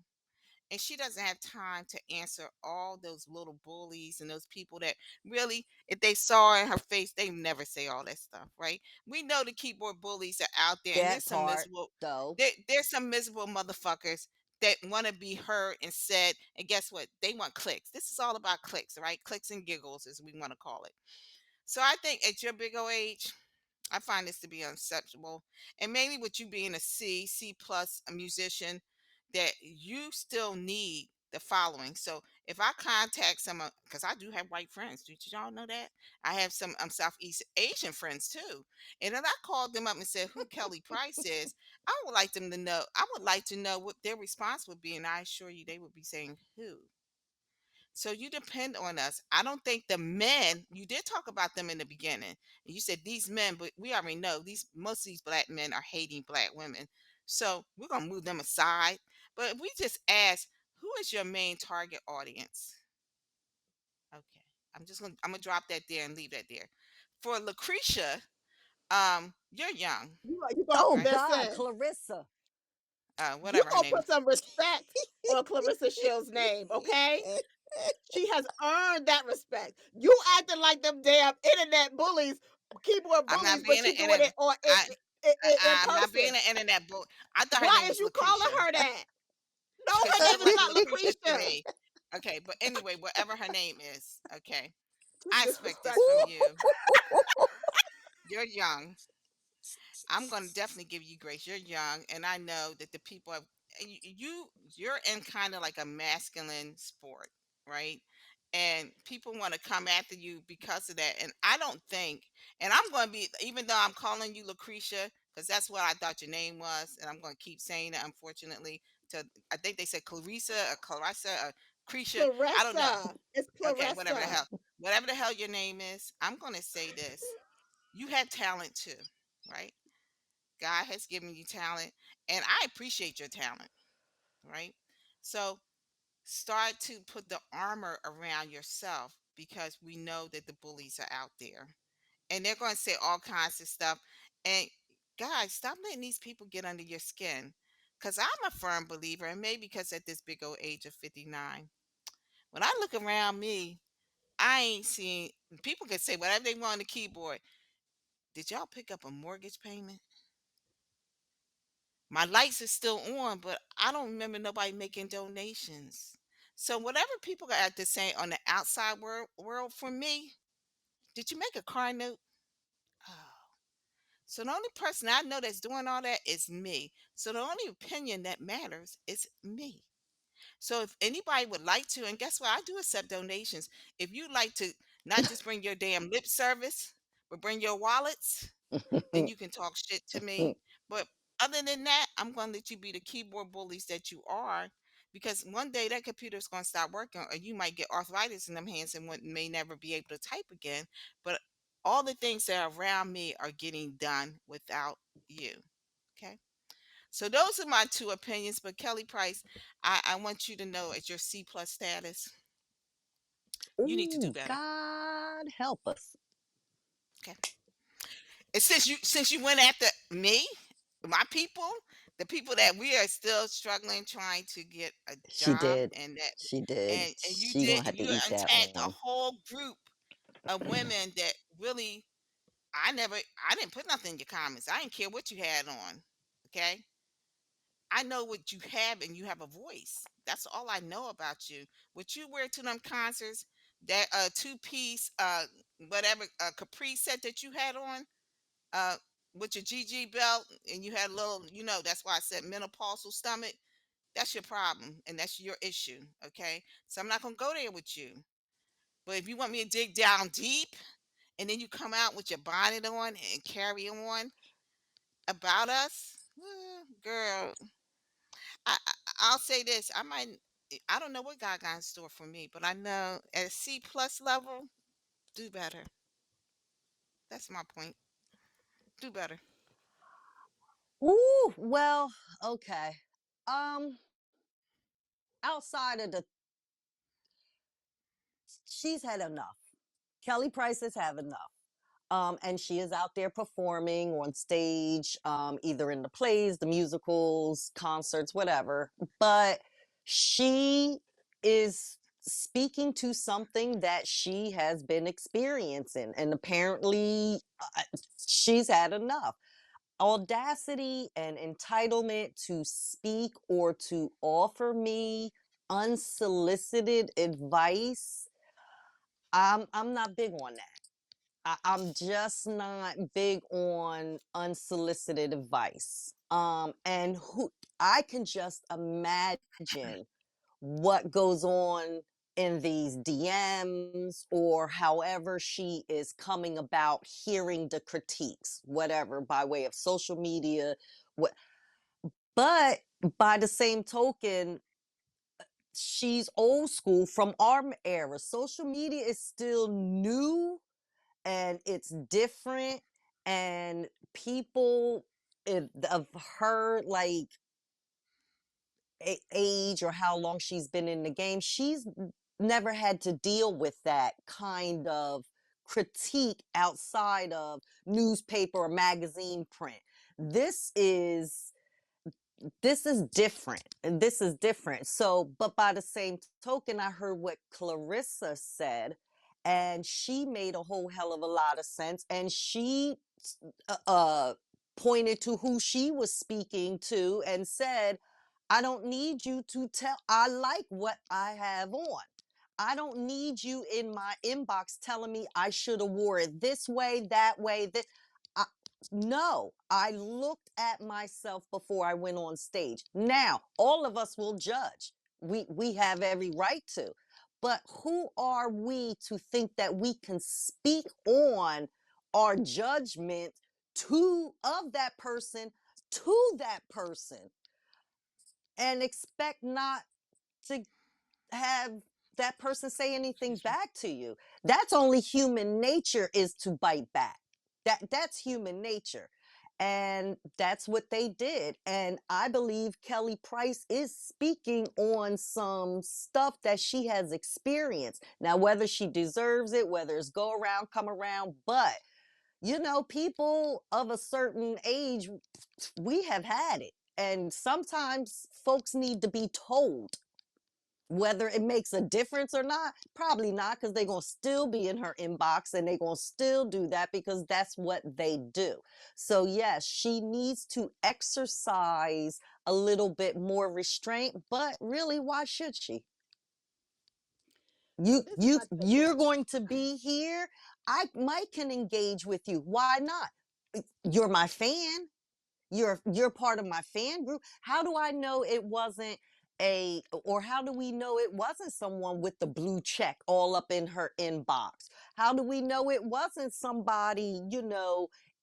C: And she doesn't have time to answer all those little bullies and those people that really, if they saw in her face, they never say all that stuff, right? We know the keyboard bullies are out there, and
B: That part, though.
C: there's some miserable motherfuckers that want to be heard and said. And guess what? They want clicks. This is all about clicks, right? Clicks and giggles, as we want to call it. So I think at your big old age, I find this to be unacceptable. And mainly with you being a C plus a musician, that you still need the following. So if I contact some, because I do have white friends, did y'all know that? I have some Southeast Asian friends too. And then I called them up and said who Kelly Price is. I would like them to know. I would like to know what their response would be, and I assure you, they would be saying who. So you depend on us. I don't think the men, you did talk about them in the beginning. And you said these men, but we already know these most of these black men are hating black women. So we're gonna move them aside. But if we just ask, who is your main target audience? Okay. I'm gonna drop that there and leave that there. For Lucretia, you're young,
A: You gonna
B: Oh,
C: right?
B: God,
A: listen.
B: Clarissa.
A: You
C: Whatever her
A: gonna
C: name
A: put
C: is.
A: some respect on Clarissa Shields' name, okay? She has earned that respect. You acting like them damn internet bullies, keyboard
C: I'm
A: bullies,
C: not
A: but
C: being an
A: you doing
C: internet.
A: it on
C: I,
A: in
C: I'm not being
A: person.
C: an internet book. I thought her
A: Why
C: name
A: is
C: was
A: you calling
C: Lucretia.
A: her that? No,
C: Okay,
A: her
C: she
A: name
C: looked
A: is
C: like a
A: not
C: Lucretia to
A: Lucretia.
C: me. Okay, but anyway, whatever her name is, okay.
A: This
C: I expect this from
A: disrespectful.
C: you. You're young. I'm going to definitely give you grace. You're young, and I know that the people have you're in kind of like a masculine sport, right? And people want to come after you because of that. And I don't think, and I'm going to be, even though I'm calling you Lucretia, because that's what I thought your name was, and I'm going to keep saying it, unfortunately. To I think they said Clarissa or Clarissa or Cretia. I don't know.
A: Clarissa. It's
C: Okay,
A: Clarissa.
C: whatever the hell your name is, I'm going to say this: you have talent too, right? God has given you talent, and I appreciate your talent, right? So start to put the armor around yourself because we know that the bullies are out there and they're going to say all kinds of stuff. And guys, stop letting these people get under your skin because I'm a firm believer, and maybe because at this big old age of 59, when I look around me, I ain't seen people can say whatever they want on the keyboard. Did y'all pick up a mortgage payment? My lights are still on, but I don't remember nobody making donations. So whatever people got to say on the outside world for me, did you make a car note? Oh. So the only person I know that's doing all that is me. So the only opinion that matters is me. So if anybody would like to, and guess what? I do accept donations. If you'd like to not just bring your damn lip service, but bring your wallets, then you can talk shit to me. But other than that, I'm going to let you be the keyboard bullies that you are, because one day that computer's going to stop working, or you might get arthritis in them hands and may never be able to type again. But all the things that are around me are getting done without you. Okay. So those are my two opinions. But Kelly Price, I want you to know, at your C plus status, you need to do
B: Ooh,
C: better.
B: God help us.
C: Okay. And since you went after me, my people, the people that we are still struggling trying to get a
B: She
C: job,
B: did.
C: and that
B: She did.
C: and you
B: She
C: did,
B: gonna have to
C: you
B: eat that
C: attacked a
B: one.
C: whole group of women that really, I didn't put nothing in your comments. I didn't care what you had on. Okay. I know what you have, and you have a voice. That's all I know about you. What you wear to them concerts, that two-piece whatever capri set that you had on, uh with your GG belt, and you had a little, that's why I said menopausal stomach. That's your problem, and that's your issue. Okay. So I'm not gonna go there with you. But if you want me to dig down deep, and then you come out with your bonnet on and carry on about us, girl, I'll say this. I don't know what God got in store for me, but I know at a C plus level, do better. That's my point. Do better.
B: Ooh, well, okay. Um, outside of the, she's had enough. Kelly Price has had enough. And she is out there performing on stage, either in the plays, the musicals, concerts, whatever. But she is speaking to something that she has been experiencing, and apparently she's had enough. Audacity and entitlement to speak or to offer me unsolicited advice. I'm not big on that. I'm just not big on unsolicited advice. And who I can just imagine what goes on in these DMs, or however she is coming about hearing the critiques, whatever, by way of social media. What, but by the same token, she's old school from our era. Social media is still new and it's different, and people of her like age or how long she's been in the game, she's never had to deal with that kind of critique outside of newspaper or magazine print. This is this is different. This is different. So, but by the same token, I heard what Clarissa said, and she made a whole hell of a lot of sense. And she uh, uh, pointed to who she was speaking to and said, I don't need you to tell, I like what I have on. I don't need you in my inbox telling me I should have wore it this way, that way, this. I, no, I looked at myself before I went on stage. Now, all of us will judge. We have every right to. But who are we to think that we can speak on our judgment to of that person to that person and expect not to have that person say anything
C: Excuse me.
B: back to you? That's only human nature, is to bite back. That's human nature. And that's what they did. And I believe Kelly Price is speaking on some stuff that she has experienced. Now, whether she deserves it, whether it's go around, come around, but people of a certain age, we have had it. And sometimes folks need to be told. Whether it makes a difference or not, probably not, because they're going to still be in her inbox and they're going to still do that because that's what they do. So, yes, she needs to exercise a little bit more restraint, but really, why should she?
A: So
B: You
A: this is
B: you
A: my take
B: you're
A: on it.
B: going to be here. I might can engage with you. Why not? You're my fan. You're part of my fan group. How do I know it wasn't or how do we know it wasn't someone with the blue check all up in her inbox? How do we know it wasn't somebody,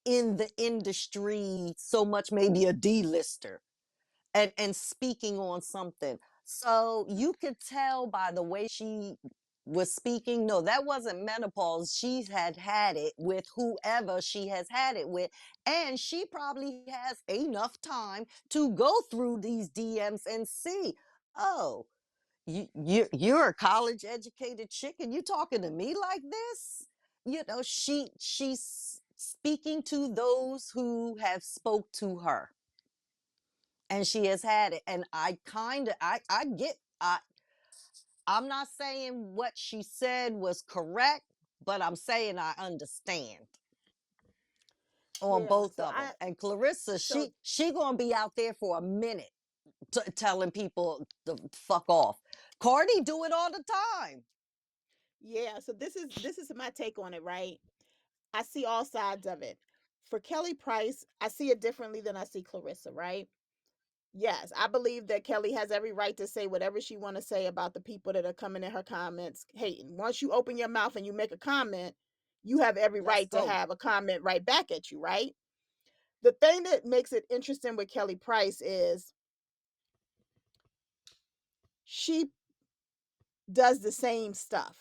B: in the industry, so much maybe a D-lister and speaking on something? So you could tell by the way she was speaking, no, that wasn't menopause. She had had it with whoever she has had it with, and she probably has enough time to go through these DMs and see, oh, you're a college educated chick and you talking to me like this. She's speaking to those who have spoke to her, and she has had it. And I kind of I get I'm not saying what she said was correct, but I'm saying I understand on
A: Yeah.
B: both
A: So
B: of them.
A: I
B: And Clarissa,
A: so
B: she gonna be out there for a minute telling people to fuck off. Cardi do it all the time.
A: yeah, so this is my take on it, right? I see all sides of it. For Kelly Price, I see it differently than I see Clarissa, right? Yes, I believe that Kelly has every right to say whatever she want to say about the people that are coming in her comments hating. Once you open your mouth and you make a comment, you have every
B: Let's
A: right to
B: go.
A: have a comment right back at you, right? The thing that makes it interesting with Kelly Price is she does the same stuff.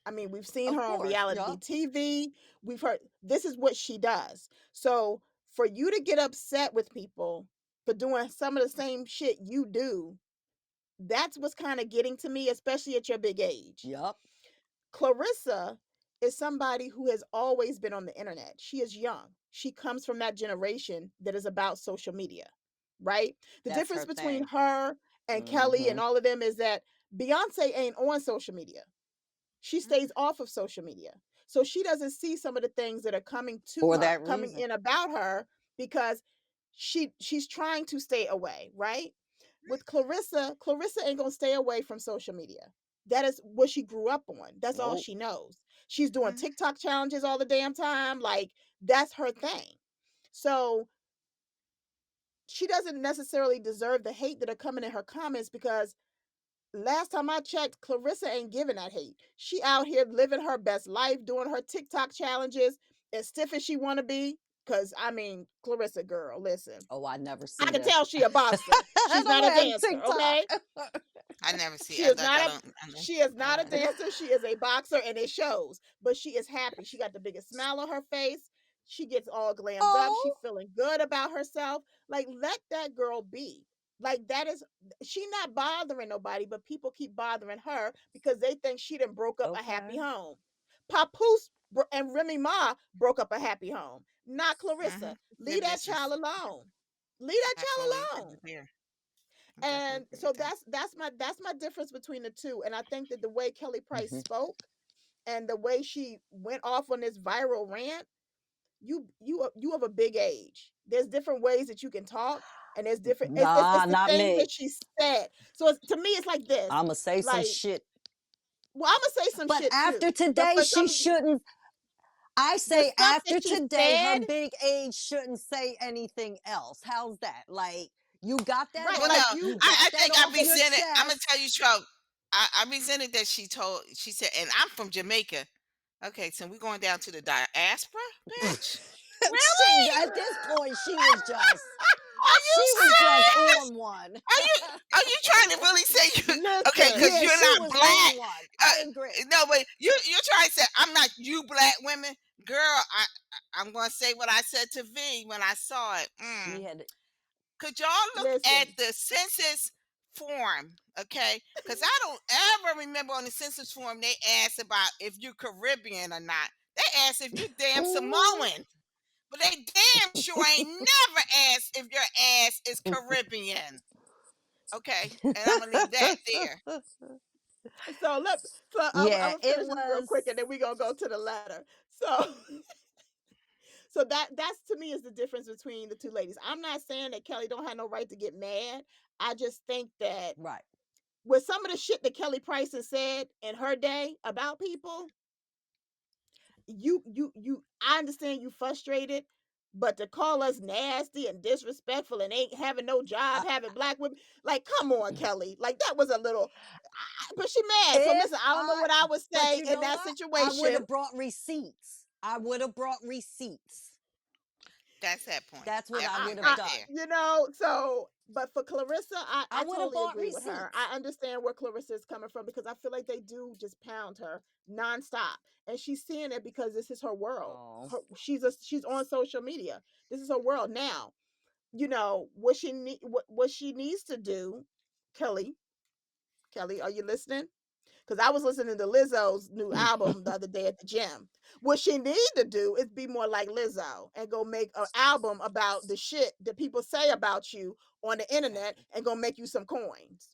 A: I mean, we've seen
B: Of
A: her on
B: course.
A: reality
B: Yup.
A: TV. We've heard this is what she does. So for you to get upset with people for doing some of the same shit you do, that's what's kind of getting to me, especially at your big age.
B: Yup.
A: Clarissa is somebody who has always been on the internet. She is young. She comes from that generation that is about social media, right? The
B: That's
A: difference
B: her
A: between
B: thing.
A: her and Kelly and
B: Hmm.
A: all of them is that Beyonce ain't on social media. She stays
C: Mhm.
A: off of social media. So she doesn't see some of the things that are coming to
B: For
A: her,
B: that
A: coming
B: reason.
A: in about her because she's trying to stay away, right? With Clarissa, Clarissa ain't going to stay away from social media. That is what she grew up on. That's all
B: Nope.
A: she knows. She's doing
C: Mhm.
A: TikTok challenges all the damn time. Like that's her thing. So she doesn't necessarily deserve the hate that are coming in her comments because last time I checked, Clarissa ain't giving that hate. She out here living her best life, doing her TikTok challenges as stiff as she want to be. Cause I mean, Clarissa, girl, listen,
B: Oh, I never
A: I
B: see
A: can
B: the
A: tell she a boxer. She's
B: don't
A: not a
B: have
A: dancer,
B: TikTok.
A: okay?
C: I never see.
A: She is
C: Like
A: not
C: I
A: a
C: don't. I don't.
A: she is not a
C: Uh,
A: dancer. She is a boxer, and it shows. But she is happy. She got the biggest smile on her face. She gets all glammed up. She
B: Oh,
A: feeling good about herself. Like let that girl be. Like that is she not bothering nobody, but people keep bothering her because they think she done broke up a happy
B: okay.
A: home. Papoose and Remy Ma broke up a happy home. Not Clarissa.
C: mhm. Their
A: Leave that child
C: business.
A: alone. Leave that
C: I fully
A: child
C: agree
A: alone.
C: with there. I definitely
A: And
C: agree
A: so
C: with that.
A: that's my difference between the two. And I think that the way Kelly Price
B: Hmm.
A: spoke and the way she went off on this viral rant, you have a big age. There's different ways that you can talk, and there's different. It's
B: Nah,
A: the
B: not
A: things
B: me.
A: that she said. So to me, it's like this.
B: I'ma say some
A: Like,
B: shit.
A: well, I'm gonna say some
B: But
A: shit
B: after
A: too. But
B: today,
A: for
B: she
A: some
B: shouldn't. I
A: the
B: say
A: stuff that
B: after
A: she
B: today, her
A: said,
B: big age shouldn't say anything else. How's that? Like, you got that
A: right?
C: Well,
B: off.
C: no,
A: Like you,
B: You got
C: I
B: that
C: think I
B: off your
C: resented. I'm gonna
B: chest.
C: tell you, Trout. I resented that she told. She said, and I'm from Jamaica. Okay, so we're going down to the diaspora, bitch.
B: She
C: Really?
B: at this point,
C: Are you
B: she was just
C: serious?
B: on one.
C: Are you trying to really say you okay?
A: listen,
C: Because
B: Yeah,
C: you're
B: she
C: not
B: was
C: black.
B: on one.
C: Uh,
B: I agree.
C: no, but you're trying to say I'm not you black women, girl. I'm gonna say what I said to V when I saw it.
B: She had
C: Could y'all look at
A: listen.
C: the census form, okay? Because I don't ever remember on the census form they asked about if you're Caribbean or not. They asked if you damn
B: ooh.
C: Samoan, but they damn sure ain't never asked if your ass is Caribbean. Okay, and I'm gonna leave that there.
A: So let so I'm
B: Yeah,
A: gonna
B: it
A: finish this real
B: was
A: quick, and then we're gonna go to the letter. So so that's to me is the difference between the two ladies. I'm not saying that Kelly don't have no right to get mad. I just think that
B: right.
A: with some of the shit that Kelly Price has said in her day about people, you I understand you frustrated, But to call us nasty and disrespectful and ain't having no job, having black women, like, come on, Kelly. Like, that was a little, but she mad. So
B: If
A: listen, I don't know
B: I,
A: what I would
B: but
A: say
B: you
A: in
B: know
A: that
B: what? I would
A: situation.
B: have brought receipts. I would have brought receipts.
C: That's that point.
B: That's what
C: That
B: I would
C: point
B: have
C: right
B: done.
C: there.
A: So, but for Clarissa,
B: I
A: I
B: would have
A: totally
B: bought
A: agree with her.
B: receipts.
A: I understand where Clarissa is coming from because I feel like they do just pound her nonstop, and she's seeing it because this is her world.
B: Oh.
A: She's on social media. This is her world now. What she needs to do, Kelly. Kelly, are you listening? Because I was listening to Lizzo's new album the other day at the gym. What she need to do is be more like Lizzo and go make an album about the shit that people say about you on the internet
C: Exactly.
A: and go make you some coins.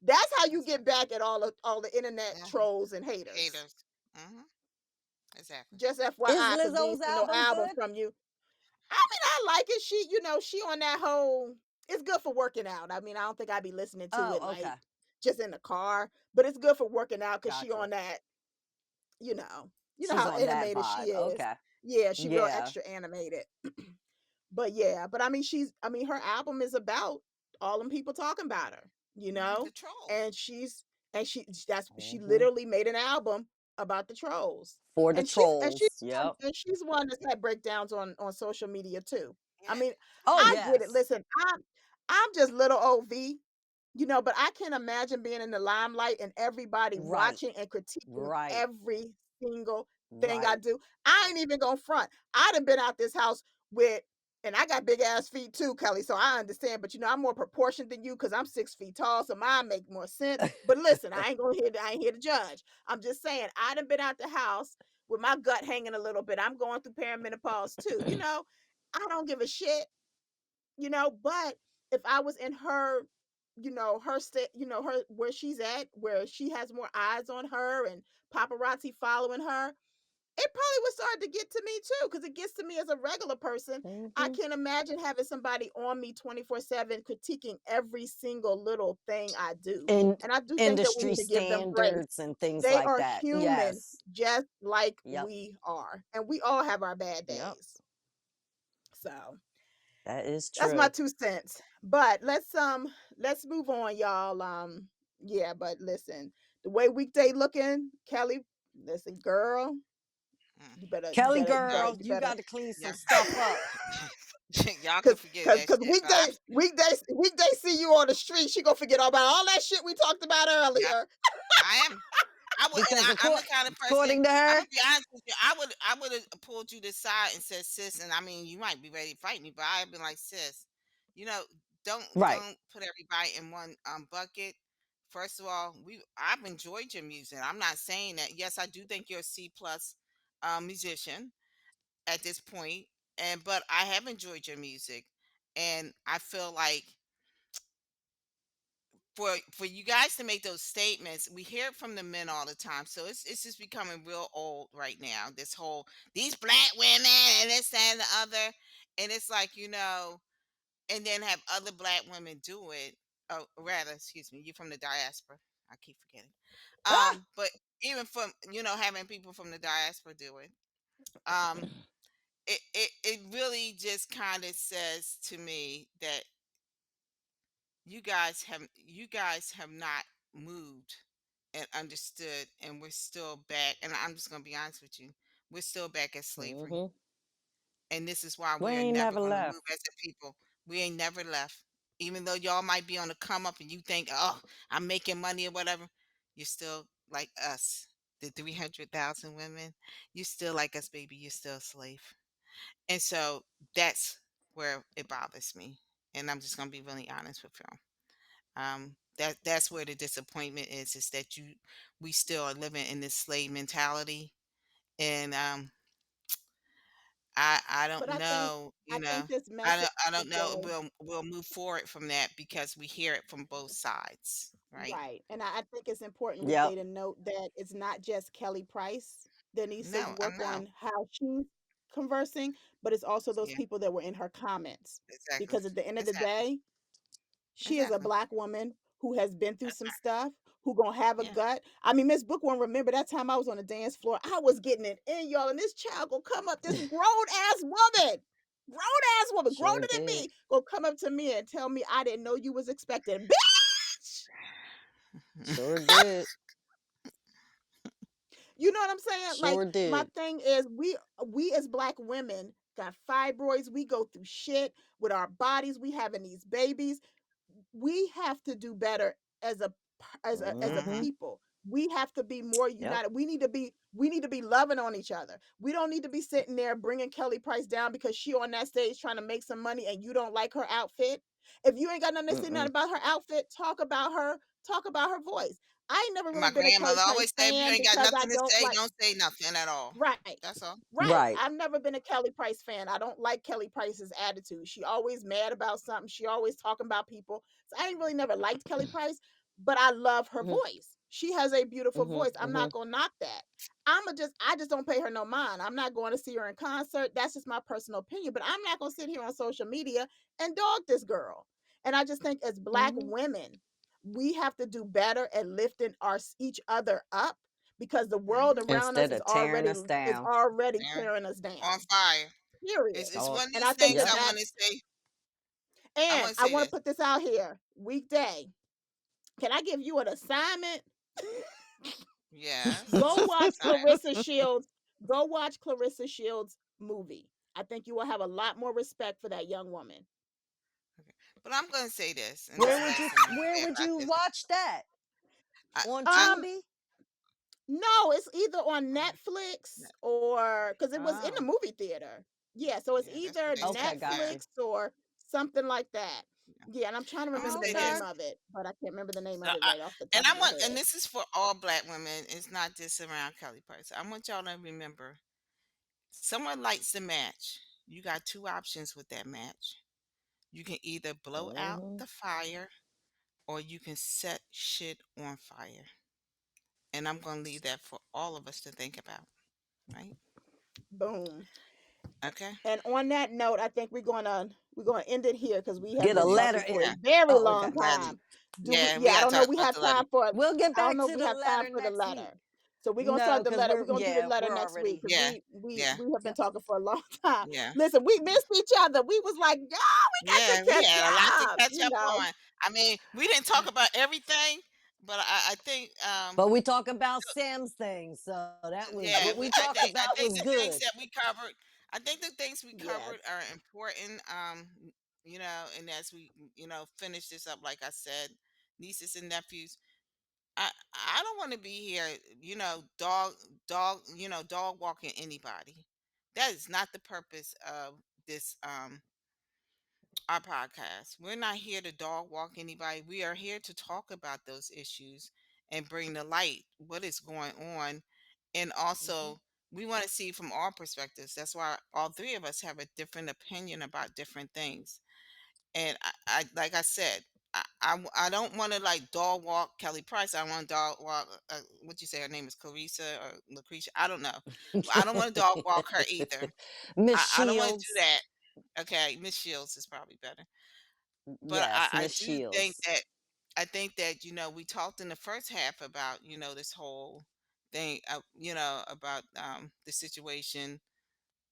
A: That's how you get
C: Exactly.
A: back at all the internet
C: Yeah.
A: trolls and haters.
C: Haters. Hmm. Exactly.
A: Just
B: Is
A: FYI, because we ain't
B: Lizzo's
A: seen no
B: album
A: album
B: good?
A: from you. I mean, I like it. She on that whole. It's good for working out. I mean, I don't think I'd be listening to it
B: Oh,
A: like
B: okay.
A: just in the car, but it's good for working out because she
B: Gotcha.
A: on that. You know, you know
B: She's
A: how
B: on that
A: animated she
B: vibe.
A: is.
B: Okay.
A: Yeah, she real
B: Yeah.
A: extra animated. But yeah, but I mean, her album is about all them people talking about her, you
C: Hmm.
A: know,
C: The troll.
A: and she
B: Hmm.
A: literally made an album about the trolls,
B: For the
A: and
B: trolls. Yep.
A: she's one that's had breakdowns on social media too. I
C: Yeah.
A: mean,
B: Oh,
A: I get it.
B: yes.
A: Listen, I'm just little old V, but I can't imagine being in the limelight and everybody
B: Right.
A: watching and critiquing
B: Right.
A: every single thing I
B: Right.
A: do. I ain't even gonna front. I done been out this house with, and I got big ass feet too, Kelly. So I understand, but I'm more proportioned than you because I'm 6 feet tall, so mine make more sense. But listen, I ain't here to judge. I'm just saying I done been out the house with my gut hanging a little bit. I'm going through perimenopause too. I don't give a shit, but if I was in her, her state, her where she's at, where she has more eyes on her and paparazzi following her, it probably would start to get to me too, because it gets to me as a regular person. I
B: Hmm.
A: can't imagine having somebody on me 24/7 critiquing every single little thing I do.
B: And
A: And I do think that we
B: industry
A: need to give them grace.
B: standards and things
A: They
B: like
A: are
B: that.
A: human
B: Yes.
A: just like
B: Yep.
A: we are, and we all have our bad
B: Yep.
A: days. So
B: That is
A: that's my
B: true.
A: 2 cents. But let's move on, y'all. Yeah, but listen, the way weekday looking, Kelly, listen, girl,
C: Mm.
A: you better you
B: Kelly
A: better you better
B: girl,
A: you
B: you
A: better
B: got to clean some
C: Yeah.
B: stuff up.
C: Y'all can
A: cause
C: forget
A: cause
C: that
A: cause
C: shit. But I,
A: weekdays see you on the street, she gonna forget all about all that shit we talked about
C: yeah,
A: earlier.
C: I am. I would, and
B: Because
C: I'm the kind of person.
B: according to
C: I'm
B: her,
C: gonna be honest with you. I would have pulled you to the side and said, "Sis," and I mean, you might be ready to fight me, but I've been like, "Sis, you know,
B: right.
C: don't put everybody in one bucket." First of all, I've enjoyed your music. I'm not saying that. Yes, I do think you're a C+ musician at this point, and but I have enjoyed your music, and I feel like for you guys to make those statements, we hear it from the men all the time. So it's just becoming real old right now. This whole these black women and this that, and the other, and it's like and then have other black women do it. Oh, rather, excuse me, you from the diaspora. I keep forgetting.
A: Ah,
C: But even from having people from the diaspora do it, um, it really just kind of says to me that you guys have not moved and understood, and we're still back, and I'm just going to be honest with you, we're still back at slavery,
B: Hmm.
C: and this is why
B: We
C: we are
B: ain't
C: never
B: never
C: going to move
B: left.
C: as a people. We ain't never left. Even though y'all might be on the come up and you think, oh, I'm making money or whatever, you're still like us, the 300,000 women. You still like us, baby. You're still a slave. And so that's where it bothers me, and I'm just going to be really honest with you. That's where the disappointment is that we still are living in this slave mentality, and I don't
A: but I think
C: know,
A: this
C: I
A: message
C: don't know if
A: weekday.
C: we'll move forward from that because we hear it from both sides, right?
A: Right. And I think it's important
B: Yep.
A: weekday to note that it's not just Kelly Price that needs to
C: No, I
A: work
C: know.
A: on how she's conversing, but it's also those
C: Yeah,
A: people that were in her comments.
C: exactly,
A: Because at the end of the
C: exactly,
A: day, she is a
C: exactly.
A: black woman who has been through
C: That's
A: some
C: right.
A: stuff, who gonna have a
C: Yeah,
A: gut. I mean, Miss Bookworm, remember that time I was on the dance floor? I was getting it in, y'all, and this child gonna come up, this grown ass woman. grown ass woman,
B: Sure
A: growner than
B: did.
A: me, gonna come up to me and tell me I didn't know you was expecting, bitch.
B: Sure did.
A: You know what I'm saying? Like
B: Sure
A: my
B: did.
A: thing is we as black women got fibroids. We go through shit with our bodies. We having these babies. We have to do better as a as a
C: Mm-hmm.
B: Mhm.
A: people. We have to be more
B: Yep.
A: united. We need to be loving on each other. We don't need to be sitting there bringing Kelly Price down because she on that stage trying to make some money and you don't like her outfit. If you ain't got nothing to say nothing
B: Mm-mm.
A: about her outfit, talk about her voice. I ain't never really
C: My
A: been a Kelly
C: grandmother
A: Price
C: always said, "If you
A: fan
C: ain't got
A: because I
C: nothing to
A: don't
C: say,
A: like.
C: don't say nothing at all."
A: Right.
C: That's all.
A: Right.
B: Right.
A: I've never been a Kelly Price fan. I don't like Kelly Price's attitude. She always mad about something. She always talking about people. So I ain't really never liked Kelly Price, but I love her
B: Mhm.
A: voice. She has a beautiful
B: Mhm.
A: voice. I'm not
B: Mhm.
A: gonna knock that. I just don't pay her no mind. I'm not going to see her in concert. That's just my personal opinion. But I'm not gonna sit here on social media and dog this girl. And I just think as black
B: Mhm.
A: women, we have to do better at lifting each other up because the world
C: Mm-hmm.
A: around us
B: Instead
A: is
B: of tearing
A: already
B: us
A: is
B: down.
A: already
C: They're
A: tearing us
C: on
A: down.
C: fire.
A: Period.
C: It's
B: Oh,
C: one of
A: And
C: these
A: I think
C: things
A: that
B: yep.
C: I want to
A: that's
C: say. I
A: and
C: want to
A: I
C: say
A: want to
C: this.
A: put this out here. Weekday. Can I give you an assignment?
C: Yes.
A: Go
C: What's the
A: watch
C: time?
A: Clarissa Shields. Go watch Clarissa Shields movie. I think you will have a lot more respect for that young woman.
C: Okay. But I'm going to say this, and this
B: Where
C: is the
B: would you
C: last thing I'm going to
B: where
C: say
B: would
C: about
B: you
C: this.
B: watch that?
C: I,
B: On
C: I,
A: Um,
B: Tubi?
A: no, it's either on Netflix or because it was in the
B: Oh,
A: movie theater. Yeah, so it's
C: yeah, that's what
A: either
C: they said.
B: okay, got
C: Yeah,
B: you.
A: Netflix or something like that.
C: yeah.
A: Yeah, and I'm trying to
C: I'm gonna
A: remember the
C: say
A: name
B: Okay.
C: this.
A: of it, but I can't remember the name
C: So
A: of it right off the
C: and
A: top of
C: I
A: my
C: want, and
A: head.
C: this is for all black women. It's not just around Kelly Price. I want y'all to remember, someone lights the match. You got two options with that match. You can either blow out
B: Mhm.
C: the fire or you can set shit on fire. And I'm gonna leave that for all of us to think about. Right?
A: Boom.
C: Okay.
A: And on that note, I think we're gonna end it here because we have
B: Get a
A: been
C: Yeah.
B: letter
A: talking for a
C: Yeah.
B: in.
A: very
B: Oh, okay.
A: long
C: Gladly.
A: time. Do we?
C: Yeah, we
A: Yeah, I
C: gotta
A: don't know.
C: talk
A: We
C: about
A: have
C: the letter.
A: time for.
B: We'll get
A: I don't
B: back
A: know if
B: to
A: we
B: the
A: have time
B: letter
A: for the
B: next week.
A: letter. So we're gonna
B: No,
A: start the
B: because
A: letter. We're gonna do the letter
B: we're
A: next week
B: already.
A: because
C: Yeah.
A: we
C: Yeah.
A: we have been
B: Yep.
A: talking for a long time.
C: Yeah.
A: Listen, we missed each other. We was like, yo, we got to
C: Yeah. We
A: catch
C: had a lot to
A: up.
C: catch
A: You
C: up
A: know.
C: on. I mean, we didn't talk about everything, but I think
B: But we talk about Sam's things, so that was
C: yeah,
B: what we
C: I
B: talked
C: think
B: about was
C: the things
B: good.
C: that we covered, I think the things we
A: Yes.
C: covered are important. And as we, finish this up, like I said, nieces and nephews, I don't want to be here, dog walking anybody. That is not the purpose of this our podcast. We're not here to dog walk anybody. We are here to talk about those issues and bring the light what is going on. And
A: Mhm.
C: also, we want to see from all perspectives. That's why all three of us have a different opinion about different things. And like I said, I don't want to like dog walk Kelly Price. I want to dog walk. What you say? Her name is Clarissa or Lucretia. I don't know. I don't want to dog walk her either.
B: Miss
C: I don't want to do
B: Shields.
C: that. Okay, Miss Shields is probably better. But
B: Yes,
C: I
B: Miss
C: do think
B: Shields.
C: that we talked in the first half about this whole thing, about the situation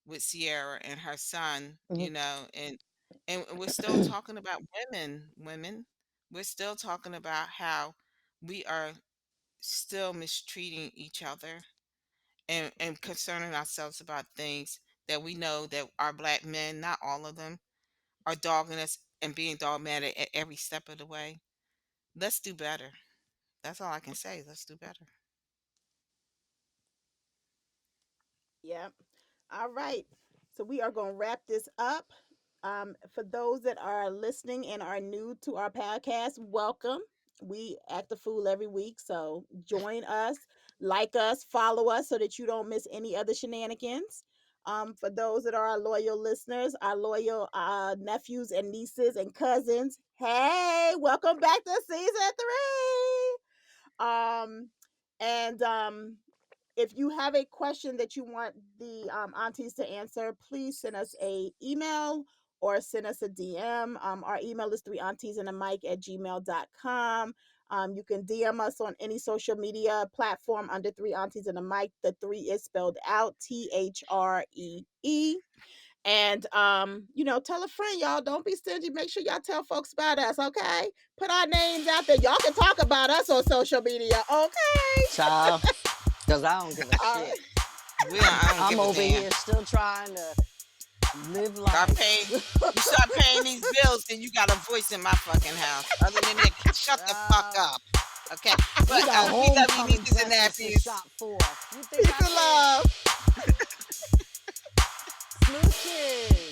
C: with Sierra and her son,
B: Mhm.
C: and we're still talking about women. We're still talking about how we are still mistreating each other and concerning ourselves about things that we know that our black men, not all of them, are dogging us and being dogmatic at every step of the way. Let's do better. That's all I can say. Let's do better.
A: Yep. All right. So we are going to wrap this up. For those that are listening and are new to our podcast, welcome. We act a fool every week. So join us, like us, follow us so that you don't miss any other shenanigans. For those that are our loyal listeners, our loyal nephews and nieces and cousins, hey, welcome back to season 3. And if you have a question that you want the aunties to answer, please send us a email or send us a DM. Our email is three aunties and a mic at gmail.com. You can DM us on any social media platform under three aunties and a mic. The three is spelled out THREE. And tell a friend, y'all. Don't be stingy. Make sure y'all tell folks about us, okay? Put our names out there. Y'all can talk about us on social media, okay?
B: Child, because I don't give a
A: All
B: shit.
A: right.
C: I don't
B: I'm
C: give a
B: over
C: damn.
B: here still trying to live
C: Start
B: life.
C: paying. You start paying these bills, then you got a voice in my fucking house. Other than that, shut the fuck
B: Child,
C: up. Okay,
B: we
C: but
B: got
C: we love you,
B: homecoming
C: nieces and
B: dresses to
C: nephews.
B: shop for. You think
A: Peace
B: I
A: and
B: care?
A: love.
B: Smooches.